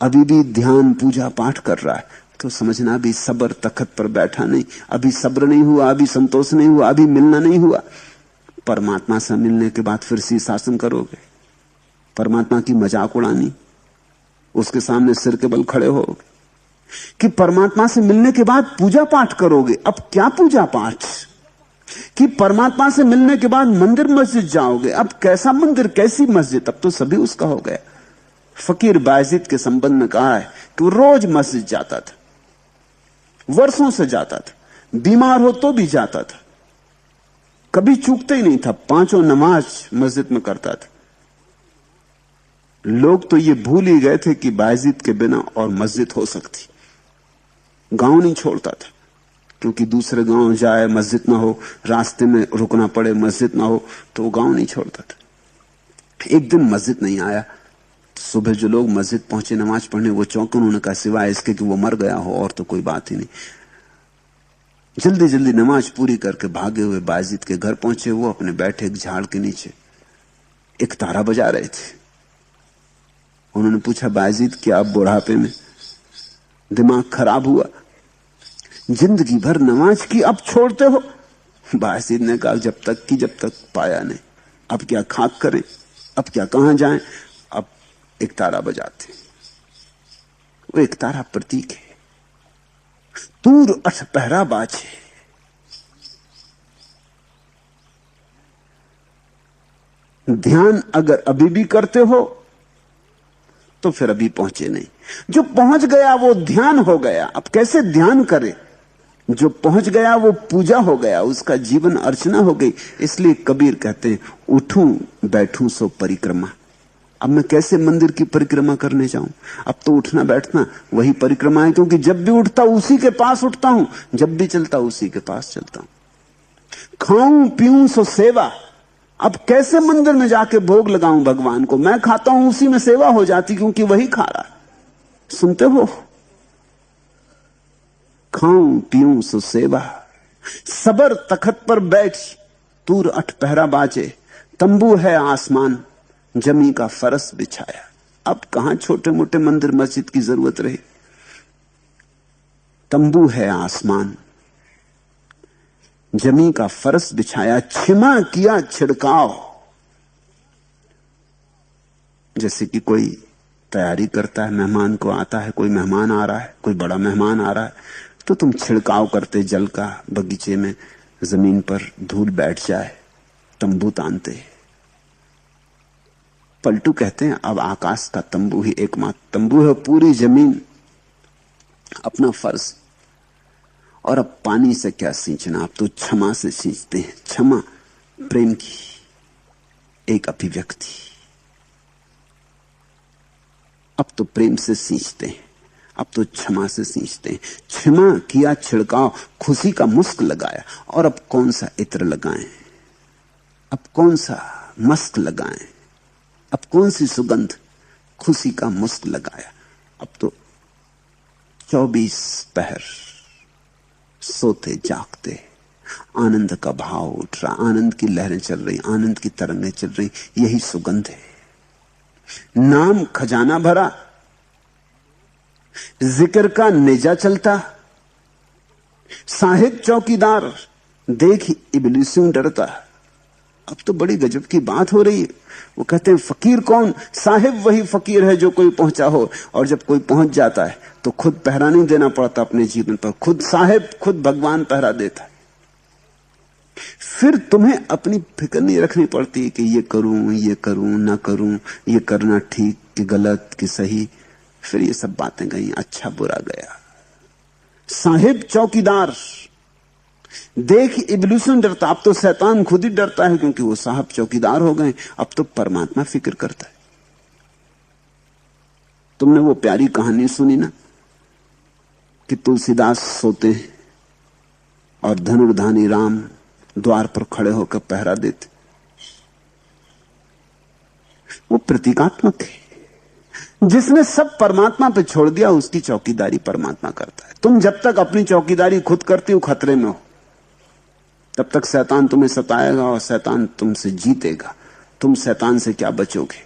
अभी भी ध्यान पूजा पाठ कर रहा है, तो समझना अभी सब्र तखत पर बैठा नहीं, अभी सब्र नहीं हुआ, अभी संतोष नहीं हुआ, अभी मिलना नहीं हुआ। परमात्मा से मिलने के बाद फिर शीर्षासन करोगे, परमात्मा की मजाक उड़ानी, उसके सामने सिर के बल खड़े होगे। कि परमात्मा से मिलने के बाद पूजा पाठ करोगे। अब क्या पूजा पाठ? कि परमात्मा से मिलने के बाद मंदिर मस्जिद जाओगे। अब कैसा मंदिर, कैसी मस्जिद? अब तो सभी उसका हो गया। फकीर बायजीद के संबंध में कहा है कि वो रोज मस्जिद जाता था, वर्षों से जाता था, बीमार हो तो भी जाता था, कभी चूकता ही नहीं था, पांचों नमाज मस्जिद में करता था। लोग तो ये भूल ही गए थे कि बायजीद के बिना और मस्जिद हो सकती। गांव नहीं छोड़ता था, क्योंकि दूसरे गांव जाए मस्जिद ना हो, रास्ते में रुकना पड़े मस्जिद ना हो, तो वो गांव नहीं छोड़ता था। एक दिन मस्जिद नहीं आया, सुबह जो लोग मस्जिद पहुंचे नमाज पढ़ने, वो चौंके। उन्होंने कहा सिवाय इसके कि वो मर गया हो और तो कोई बात ही नहीं। जल्दी जल्दी नमाज पूरी करके भागे हुए बायजीद के घर पहुंचे। वो अपने बैठे एक झाड़ के नीचे एक तारा बजा रहे थे। उन्होंने पूछा, बायजीद क्या आप बुढ़ापे में दिमाग खराब हुआ, जिंदगी भर नमाज की अब छोड़ते हो? बायजीद ने कहा, जब तक पाया नहीं। अब क्या खाक करें, अब क्या कहां जाएं, अब एक तारा बजाते। वो एक तारा प्रतीक है। तूर अठ पहरा बाजे, ध्यान अगर अभी भी करते हो तो फिर अभी पहुंचे नहीं। जो पहुंच गया वो ध्यान हो गया। अब कैसे ध्यान करे? जो पहुंच गया वो पूजा हो गया, उसका जीवन अर्चना हो गई। इसलिए कबीर कहते हैं, उठूं बैठूं सो परिक्रमा। अब मैं कैसे मंदिर की परिक्रमा करने जाऊं? अब तो उठना बैठना वही परिक्रमा है, क्योंकि जब भी उठता उसी के पास उठता हूं, जब भी चलता उसी के पास चलता हूं। खाऊं पीऊं सो सेवा। अब कैसे मंदिर में जाके भोग लगाऊं भगवान को? मैं खाता हूं उसी में सेवा हो जाती, क्योंकि वही खा रहा। सुनते हो? खाऊं पीऊं सो सेवा, सबर तखत पर बैठ, तूर अठ पहरा बाजे, तंबू है आसमान, जमी का फरस बिछाया। अब कहां छोटे मोटे मंदिर मस्जिद की जरूरत रही। तंबू है आसमान, जमी का फरस बिछाया, छिमा किया छिड़काव। जैसे कि कोई तैयारी करता है, मेहमान को आता है, कोई मेहमान आ रहा है, कोई बड़ा मेहमान आ रहा है, तो तुम छिड़काव करते जल का, बगीचे में जमीन पर धूल बैठ जाए, तंबू तानते। पलटू कहते हैं, अब आकाश का तंबू ही एकमात्र तंबू है, पूरी जमीन अपना फर्ज। और अब पानी से क्या सींचना, अब तो क्षमा से सींचते हैं। क्षमा प्रेम की एक अभिव्यक्ति। अब तो प्रेम से सींचते हैं, अब तो क्षमा से सींचते हैं। क्षमा किया छिड़काव, खुशी का मुस्क लगाया। और अब कौन सा इत्र लगाएं, अब कौन सा मस्क लगाएं, अब कौन सी सुगंध? खुशी का मुस्क लगाया। अब तो 24 पहर सोते जागते आनंद का भाव उठ रहा, आनंद की लहरें चल रही, आनंद की तरंगें चल रही। यही सुगंध है। नाम खजाना भरा, जिक्र का नेजा चलता, साहिब चौकीदार देख इब्लीसों डरता। अब तो बड़ी गजब की बात हो रही है। वो कहते हैं फकीर कौन? साहिब वही फकीर है जो कोई पहुंचा हो। और जब कोई पहुंच जाता है तो खुद पहरा नहीं देना पड़ता अपने जीवन पर, खुद साहिब, खुद भगवान पहरा देता है। फिर तुम्हें अपनी फिक्र नहीं रखनी पड़ती कि ये करूं ना करूं, ये करना ठीक कि गलत कि सही। फिर ये सब बातें गई, अच्छा बुरा गया। साहिब चौकीदार, देख इवोल्यूशन डरता, अब तो शैतान खुद ही डरता है, क्योंकि वो साहब चौकीदार हो गए। अब तो परमात्मा फिक्र करता है। तुमने वो प्यारी कहानी सुनी ना कि तुलसीदास सोते हैं और धनुर्धानी राम द्वार पर खड़े होकर पहरा देते। वो प्रतीकात्मक है। जिसने सब परमात्मा पे छोड़ दिया, उसकी चौकीदारी परमात्मा करता है। तुम जब तक अपनी चौकीदारी खुद करते हो, खतरे में हो। तब तक शैतान तुम्हें सताएगा और शैतान तुमसे जीतेगा। तुम शैतान से क्या बचोगे?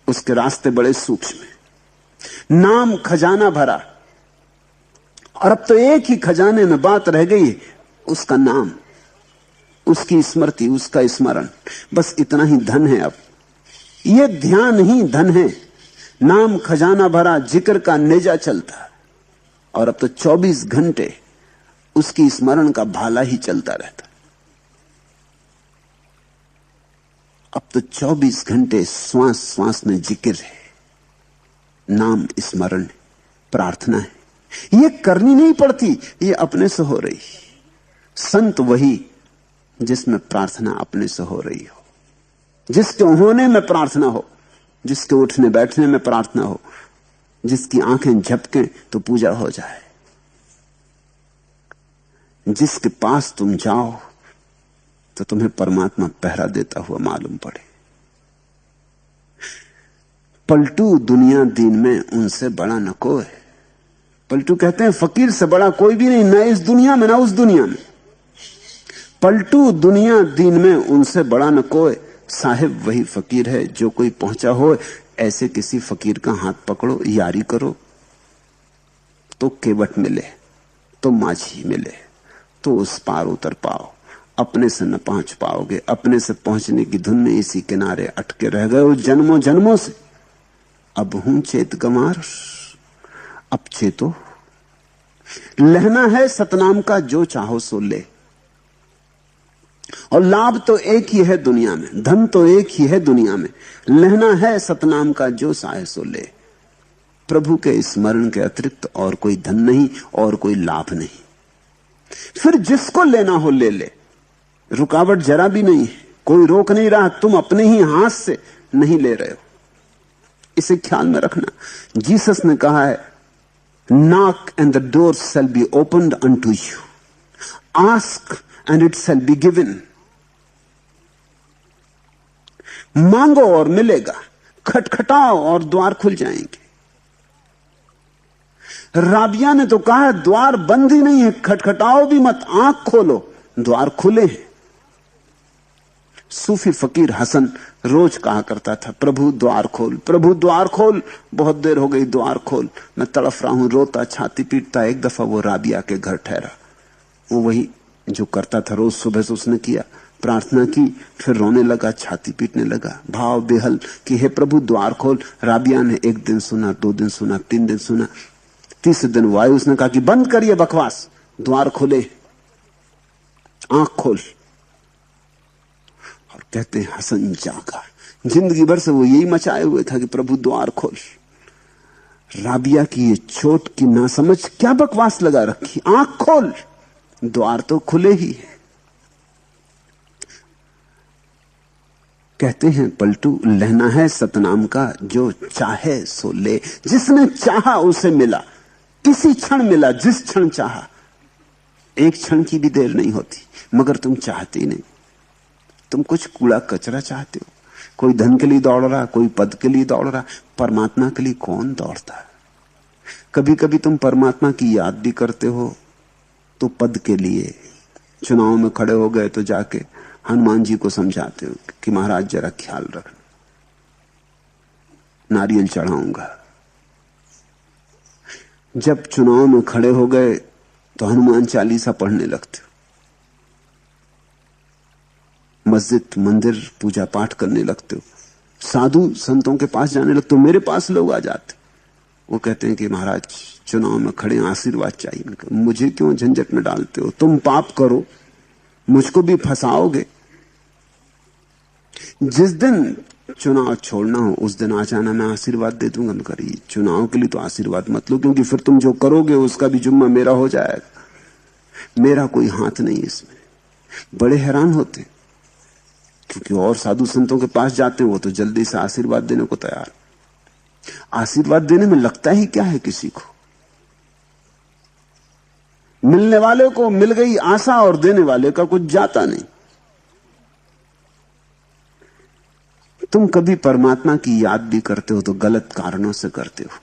उसके रास्ते बड़े सूक्ष्म हैं। नाम खजाना भरा, और अब तो एक ही खजाने में बात रह गई, उसका नाम, उसकी स्मृति, उसका स्मरण। बस इतना ही धन है। अब ये ध्यान ही धन है। नाम खजाना भरा, जिक्र का नेजा चलता, और अब तो 24 घंटे उसकी स्मरण का भाला ही चलता रहता। अब तो 24 घंटे श्वास श्वास में जिक्र है, नाम स्मरण, प्रार्थना है। ये करनी नहीं पड़ती, ये अपने से हो रही। संत वही जिसमें प्रार्थना अपने से हो रही हो, जिसके होने में प्रार्थना हो, जिसके उठने बैठने में प्रार्थना हो, जिसकी आंखें झपकें तो पूजा हो जाए, जिसके पास तुम जाओ तो तुम्हें परमात्मा पहरा देता हुआ मालूम पड़े। पलटू दुनिया दीन में उनसे बड़ा न कोई। पलटू कहते हैं फकीर से बड़ा कोई भी नहीं, ना इस दुनिया में ना उस दुनिया में। पलटू दुनिया दीन में उनसे बड़ा न कोई, साहिब वही फकीर है जो कोई पहुंचा हो। ऐसे किसी फकीर का हाथ पकड़ो, यारी करो, तो केवट मिले, तो माझी मिले, तो उस पार उतर पाओ। अपने से न पहुंच पाओगे। अपने से पहुंचने की धुन में इसी किनारे अटके रह गए हो जन्मों जन्मों से। अब हूं चेत गंवार, अब चेतो। लहना है सतनाम का, जो चाहो सो ले। और लाभ तो एक ही है दुनिया में, धन तो एक ही है दुनिया में। लहना है सतनाम का, जो चाहे सो ले। प्रभु के स्मरण के अतिरिक्त और कोई धन नहीं और कोई लाभ नहीं। फिर जिसको लेना हो ले ले, रुकावट जरा भी नहीं है, कोई रोक नहीं रहा। तुम अपने ही हाथ से नहीं ले रहे हो, इसे ख्याल में रखना। जीसस ने कहा है, knock and the door shall be opened unto you, ask and it shall be given। मांगो और मिलेगा, खटखटाओ और द्वार खुल जाएंगे। राबिया ने तो कहा है, द्वार बंद ही नहीं है, खटखटाओ भी मत, आंख खोलो, द्वार खुले हैं। सूफी फकीर हसन रोज कहा करता था, प्रभु द्वार खोल, प्रभु द्वार खोल। बहुत देर हो गई, द्वार खोल, मैं तड़फ रहा हूं, रोता छाती पीटता। एक दफा वो राबिया के घर ठहरा। वो वही जो करता था रोज सुबह से उसने किया, प्रार्थना की, फिर रोने लगा, छाती पीटने लगा, भाव बेहल कि हे प्रभु द्वार खोल। राबिया ने 1 दिन सुना, 2 दिन सुना, 3 दिन सुना। तीसरे दिन वायु उसने कहा कि बंद करिए बकवास, द्वार खोले, आंख खोल। और कहते हैं हसन जागा। जिंदगी भर से वो यही मचाए हुए था कि प्रभु द्वार खोल। राबिया की ये चोट की नासमझ क्या बकवास लगा रखी, आंख खोल, द्वार तो खुले ही है। कहते हैं पलटू, लहना है सतनाम का, जो चाहे सो ले। जिसने चाहा उसे मिला, किसी क्षण मिला, जिस क्षण चाहा। एक क्षण की भी देर नहीं होती, मगर तुम चाहते ही नहीं। तुम कुछ कूड़ा कचरा चाहते हो। कोई धन के लिए दौड़ रहा, कोई पद के लिए दौड़ रहा, परमात्मा के लिए कौन दौड़ता है? कभी कभी तुम परमात्मा की याद भी करते हो तो पद के लिए। चुनाव में खड़े हो गए तो जाके हनुमान जी को समझाते हो कि महाराज जरा ख्याल रखना, नारियल चढ़ाऊंगा। जब चुनाव में खड़े हो गए तो हनुमान चालीसा पढ़ने लगते हो, मस्जिद मंदिर पूजा पाठ करने लगते हो, साधु संतों के पास जाने लगते हो। मेरे पास लोग आ जाते, वो कहते हैं कि महाराज चुनाव में खड़े, आशीर्वाद चाहिए। मुझे क्यों झंझट में डालते हो? तुम पाप करो, मुझको भी फंसाओगे। जिस दिन चुनाव छोड़ना हो उस दिन आ जाना, मैं आशीर्वाद दे दूंगा। मैं करिए चुनाव के लिए तो आशीर्वाद मत लो, क्योंकि फिर तुम जो करोगे उसका भी जुम्मा मेरा हो जाएगा। मेरा कोई हाथ नहीं इसमें। बड़े हैरान होते, क्योंकि और साधु संतों के पास जाते हैं, वो तो जल्दी से आशीर्वाद देने को तैयार। आशीर्वाद देने में लगता ही क्या है किसी को? मिलने वाले को मिल गई आशा और देने वाले का कुछ जाता नहीं। तुम कभी परमात्मा की याद भी करते हो तो गलत कारणों से करते हो।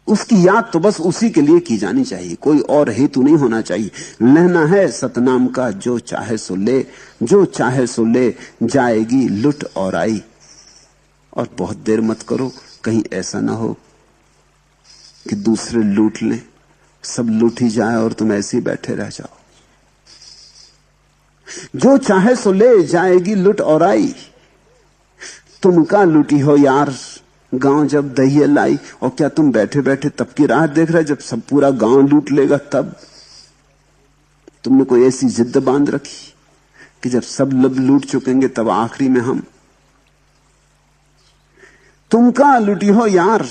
उसकी याद तो बस उसी के लिए की जानी चाहिए, कोई और हेतु नहीं होना चाहिए। लेना है सतनाम का जो चाहे सो ले, जो चाहे सो ले, जाएगी लुट और आई। और बहुत देर मत करो, कहीं ऐसा ना हो कि दूसरे लूट लें, सब लूट ही जाए और तुम ऐसे ही बैठे रह जाओ। जो चाहे सो ले, जाएगी लुट और आई। तुम का लुटी हो यार गांव जब दहिया लाई। और क्या तुम बैठे बैठे तब की राह देख रहे जब सब पूरा गांव लूट लेगा? तब तुमने कोई ऐसी जिद बांध रखी कि जब सब लब लूट चुकेंगे तब आखिरी में हम। तुम का लुटी हो यार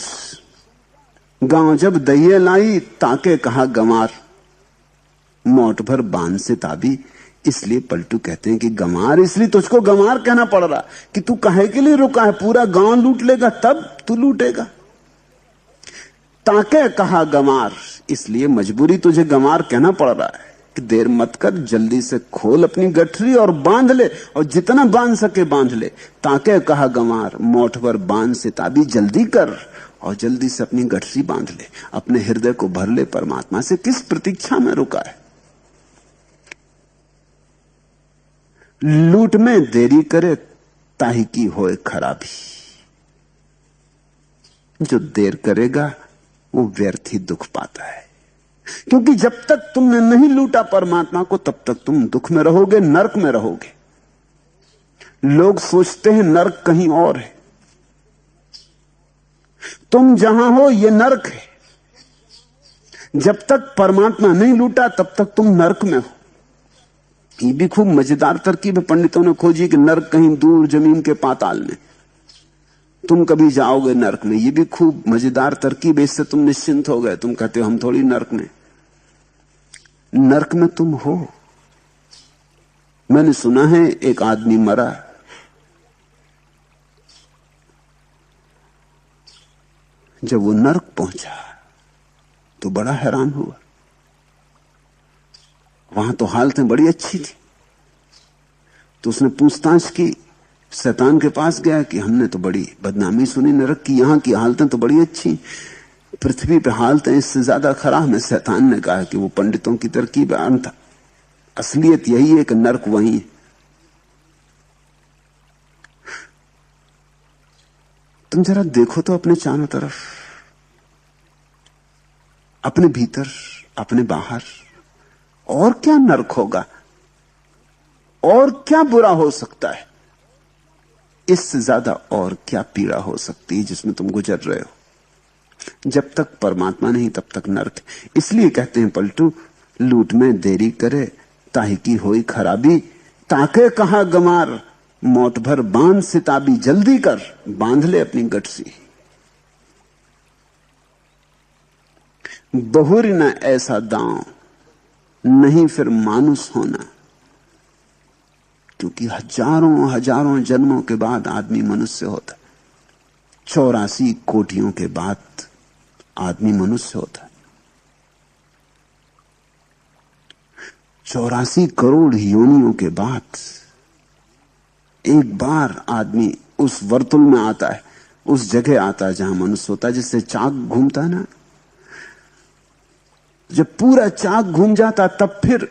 गांव जब दहिया लाई, ताके कहा गमार, मोट भर बांध से ताबी। इसलिए पलटू कहते हैं कि गमार, इसलिए तुझको गमार कहना पड़ रहा कि तू काहे के लिए रुका है? पूरा गांव लूट लेगा तब तू लूटेगा। ताके कहा गमार, इसलिए मजबूरी तुझे गमार कहना पड़ रहा है कि देर मत कर, जल्दी से खोल अपनी गठरी और बांध ले, और जितना बांध सके बांध ले। ताके कहा गमार, मोठ भर बांध से ताबी, जल्दी कर और जल्दी से अपनी गठरी बांध ले, अपने हृदय को भर ले परमात्मा से। किस प्रतीक्षा में रुका है? लूट में देरी करे ताही की होए खराबी। जो देर करेगा वो व्यर्थ ही दुख पाता है, क्योंकि जब तक तुमने नहीं लूटा परमात्मा को तब तक तुम दुख में रहोगे, नरक में रहोगे। लोग सोचते हैं नरक कहीं और है। तुम जहां हो ये नरक है। जब तक परमात्मा नहीं लूटा तब तक तुम नरक में हो। ये भी खूब मजेदार तरकीब है, पंडितों ने खोजी कि नरक कहीं दूर जमीन के पाताल में, तुम कभी जाओगे नरक में। ये भी खूब मजेदार तरकीब है, इससे तुम निश्चिंत हो गए। तुम कहते हो हम थोड़ी नरक में। नरक में तुम हो। मैंने सुना है एक आदमी मरा, जब वो नरक पहुंचा तो बड़ा हैरान हुआ। वहां तो हालतें बड़ी अच्छी थी। तो उसने पूछताछ की, शैतान के पास गया कि हमने तो बड़ी बदनामी सुनी नरक की, यहां की हालतें तो बड़ी अच्छी, पृथ्वी पे हालतें इससे ज्यादा खराब है। शैतान ने कहा कि वो पंडितों की तरकीब है, अंत असलियत यही है कि नरक वही है। तुम जरा देखो तो अपने चारों तरफ, अपने भीतर, अपने बाहर, और क्या नरक होगा? और क्या बुरा हो सकता है? इससे ज्यादा और क्या पीड़ा हो सकती है जिसमें तुम गुजर रहे हो? जब तक परमात्मा नहीं तब तक नरक। इसलिए कहते हैं पलटू, लूट में देरी करे ताही की होई खराबी। ताके कहा गमार, मोट भर बांध सिताबी, जल्दी कर बांध ले अपनी गठरी। बहुरी न ऐसा दांव, नहीं फिर मानुस होना। क्योंकि हजारों हजारों जन्मों के बाद आदमी मनुष्य होता, 84 कोटियों के बाद आदमी मनुष्य होता, 84 करोड़ योनियों के बाद एक बार आदमी उस वर्तुल में आता है, उस जगह आता है जहां मनुष्य होता है। जिससे चाक घूमता है ना, जब पूरा चाक घूम जाता तब फिर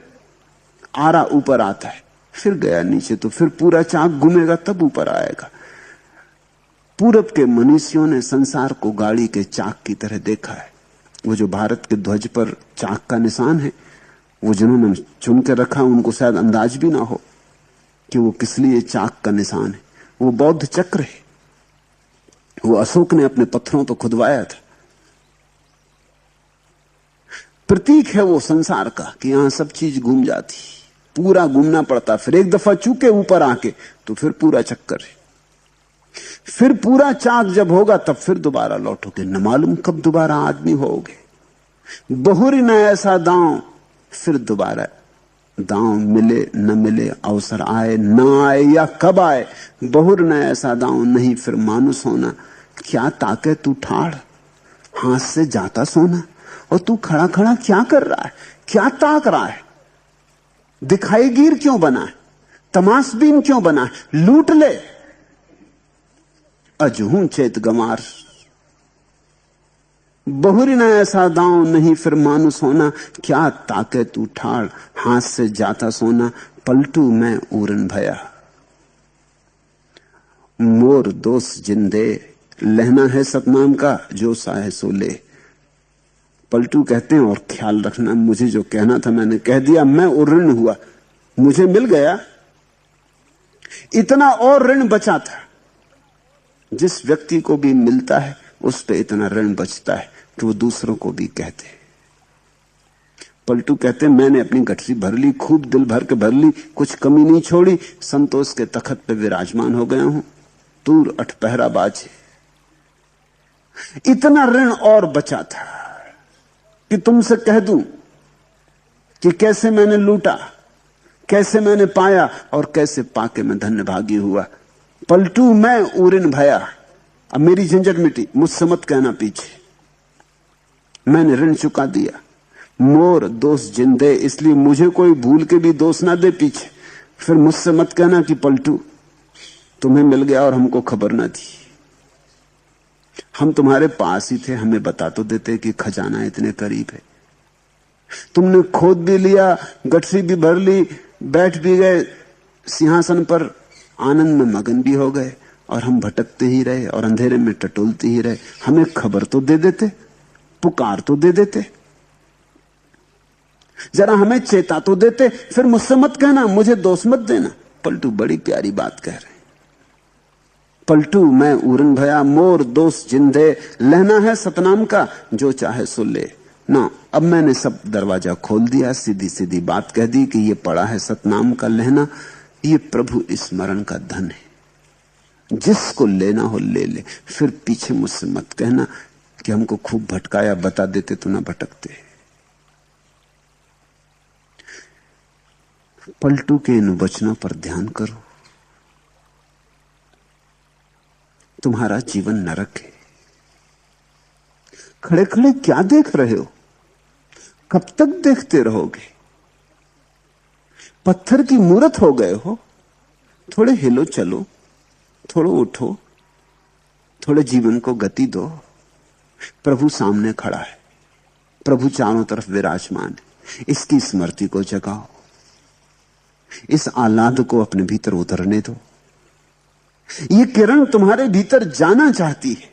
आरा ऊपर आता है, फिर गया नीचे, तो फिर पूरा चाक घूमेगा तब ऊपर आएगा। पूरब के मनीषियों ने संसार को गाड़ी के चाक की तरह देखा है। वो जो भारत के ध्वज पर चाक का निशान है, वो जिन्होंने चुन के रखा उनको शायद अंदाज भी ना हो कि वो किस लिए चाक का निशान है। वो बौद्ध चक्र है, वो अशोक ने अपने पत्थरों पर खुदवाया था। प्रतीक है वो संसार का कि यहां सब चीज घूम जाती, पूरा घूमना पड़ता, फिर एक दफा चूके ऊपर आके तो फिर पूरा चक्कर है, फिर पूरा चाक जब होगा तब फिर दोबारा लौटोगे, न मालूम कब दोबारा आदमी होगे। बहुरी न ऐसा दांव, फिर दोबारा दांव मिले न मिले, अवसर आए न आए या कब आए, बहुर न ऐसा दांव नहीं फिर मानुस होना। क्या ताके तू ठाड़, हाथ से जाता सोना, और तू खड़ा खड़ा क्या कर रहा है, क्या ताक रहा है, दिखाई गिर क्यों बना है, तमाशबीन क्यों बना है, लूट ले अजहू चेत गमार। बहुरी न ऐसा दांव नहीं फिर मानुस होना, क्या ताके तू ठाड़, हाथ से जाता सोना, पलटू मैं उरन भया। मोर दोस्त जिंदे, लहना है सतनाम का, जो साहे सो ले। पलटू कहते हैं, और ख्याल रखना, मुझे जो कहना था मैंने कह दिया, मैं उऋण हुआ, मुझे मिल गया। इतना और ऋण बचा था, जिस व्यक्ति को भी मिलता है उस पे इतना ऋण बचता है कि वो दूसरों को भी कहते हैं। पलटू कहते हैं, मैंने अपनी गठरी भर ली, खूब दिल भर के भर ली, कुछ कमी नहीं छोड़ी, संतोष के तखत पे विराजमान हो गया हूं, तूर अठपहरा बाजे। इतना ऋण और बचा था कि तुमसे कह दूं कि कैसे मैंने लूटा, कैसे मैंने पाया, और कैसे पाके मैं धन्यभागी हुआ। पलटू मैं उरिन भया, अब मेरी झंझट मिटी, मुझसे मत कहना पीछे, मैंने ऋण चुका दिया। मोर दोस्त जिंदे, इसलिए मुझे कोई भूल के भी दोष ना दे पीछे, फिर मुझसे मत कहना कि पलटू तुम्हें मिल गया और हमको खबर ना दी। हम तुम्हारे पास ही थे, हमें बता तो देते कि खजाना इतने करीब है। तुमने खोद भी लिया, गठरी भी भर ली, बैठ भी गए सिंहासन पर, आनंद में मगन भी हो गए, और हम भटकते ही रहे और अंधेरे में टटोलते ही रहे। हमें खबर तो दे देते, पुकार तो दे देते, जरा हमें चेता तो देते, फिर मुझसे मत कहना, मुझे दोष मत देना। पलटू बड़ी प्यारी बात कह रहे हैं। पलटू मैं उरन भया, मोर दोस्त जिंदे, लहना है सतनाम का, जो चाहे सो ले ना। अब मैंने सब दरवाजा खोल दिया, सीधी सीधी बात कह दी कि ये पड़ा है सतनाम का लहना, ये प्रभु स्मरण का धन है, जिसको लेना हो ले ले। फिर पीछे मुझसे मत कहना कि हमको खूब भटकाया, बता देते तो ना भटकते। पलटू के इन वचनों पर ध्यान करो, तुम्हारा जीवन नरक है। खड़े खड़े क्या देख रहे हो, कब तक देखते रहोगे? पत्थर की मूरत हो गए हो। थोड़े हिलो चलो, थोड़ो उठो, थोड़े जीवन को गति दो। प्रभु सामने खड़ा है, प्रभु चारों तरफ विराजमान है, इसकी स्मृति को जगाओ, इस आह्लाद को अपने भीतर उतरने दो। ये किरण तुम्हारे भीतर जाना चाहती है,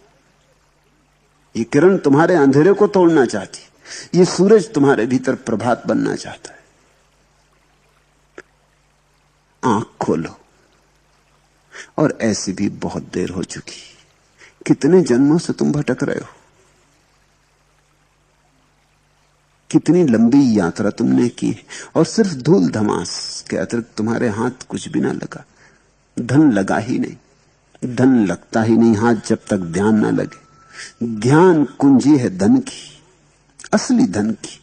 ये किरण तुम्हारे अंधेरे को तोड़ना चाहती है, ये सूरज तुम्हारे भीतर प्रभात बनना चाहता है। आंख खोलो। और ऐसी भी बहुत देर हो चुकी, कितने जन्मों से तुम भटक रहे हो, कितनी लंबी यात्रा तुमने की, और सिर्फ धूल धमास के अतिरिक्त तुम्हारे हाथ कुछ भी ना लगा। धन लगा ही नहीं, धन लगता ही नहीं हाथ जब तक ध्यान ना लगे। ध्यान कुंजी है धन की, असली धन की।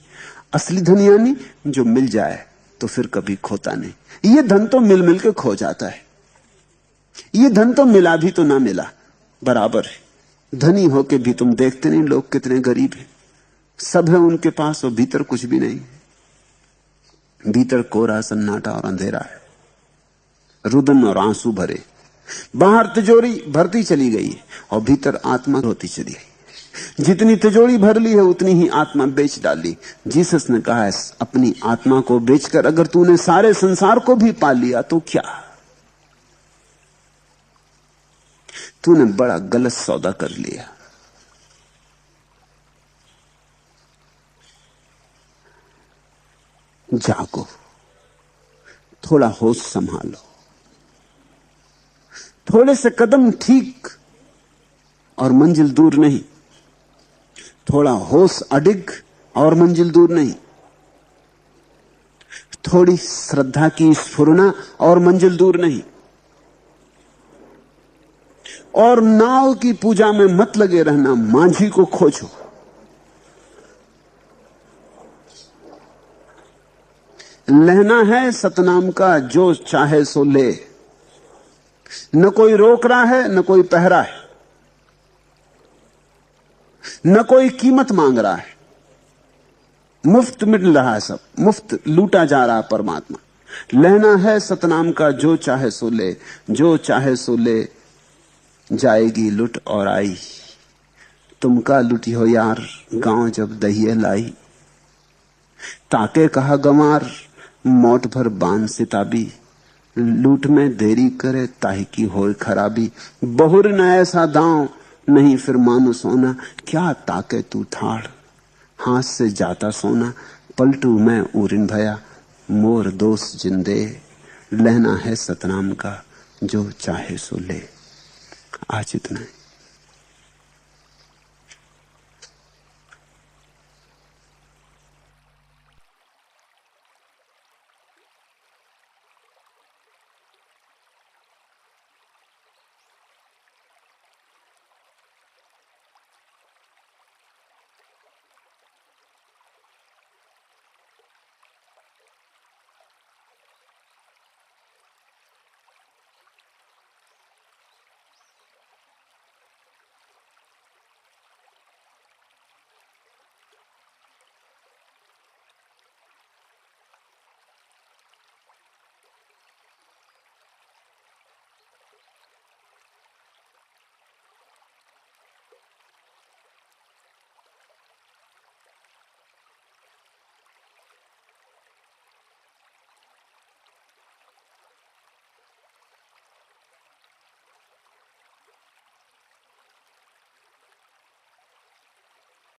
असली धन यानी जो मिल जाए तो फिर कभी खोता नहीं। ये धन तो मिल मिल के खो जाता है, ये धन तो मिला भी तो ना मिला बराबर है। धनी होके भी तुम देखते नहीं लोग कितने गरीब हैं, सब है उनके पास और भीतर कुछ भी नहीं। भीतर कोरा सन्नाटा और अंधेरा है, रुदन और आंसू भरे। बाहर तिजोरी भरती चली गई है और भीतर आत्मा होती चली गई। जितनी तिजोरी भर ली है उतनी ही आत्मा बेच डाली। जीसस ने कहा है, अपनी आत्मा को बेचकर अगर तूने सारे संसार को भी पा लिया तो क्या, तूने बड़ा गलत सौदा कर लिया। जागो, थोड़ा होश संभालो, थोड़े से कदम ठीक और मंजिल दूर नहीं, थोड़ा होश अडिग और मंजिल दूर नहीं। थोड़ी श्रद्धा की स्फुरना और मंजिल दूर नहीं। और नाव की पूजा में मत लगे रहना, मांझी को खोजो। लहना है सतनाम का जो चाहे सो ले, न कोई रोक रहा है न कोई पहरा है, न कोई कीमत मांग रहा है। मुफ्त मिल रहा है, सब मुफ्त लूटा जा रहा है परमात्मा। लहना है सतनाम का जो चाहे सो ले, जो चाहे सो ले, जाएगी लुट और आई। तुमका लुटी हो यार गांव जब दहिए लाई। ताके कहा गंवार मौत भर बांध सिताबी, लूट में देरी करे ताही की होए खराबी। बहुर न ऐसा दांव नहीं फिर मानो सोना, क्या ताके तू थाड़ हाथ से जाता सोना। पलटू मैं उरिन भया मोर दोस्त जिंदे, लहना है सतनाम का जो चाहे सो ले। आज इतना है।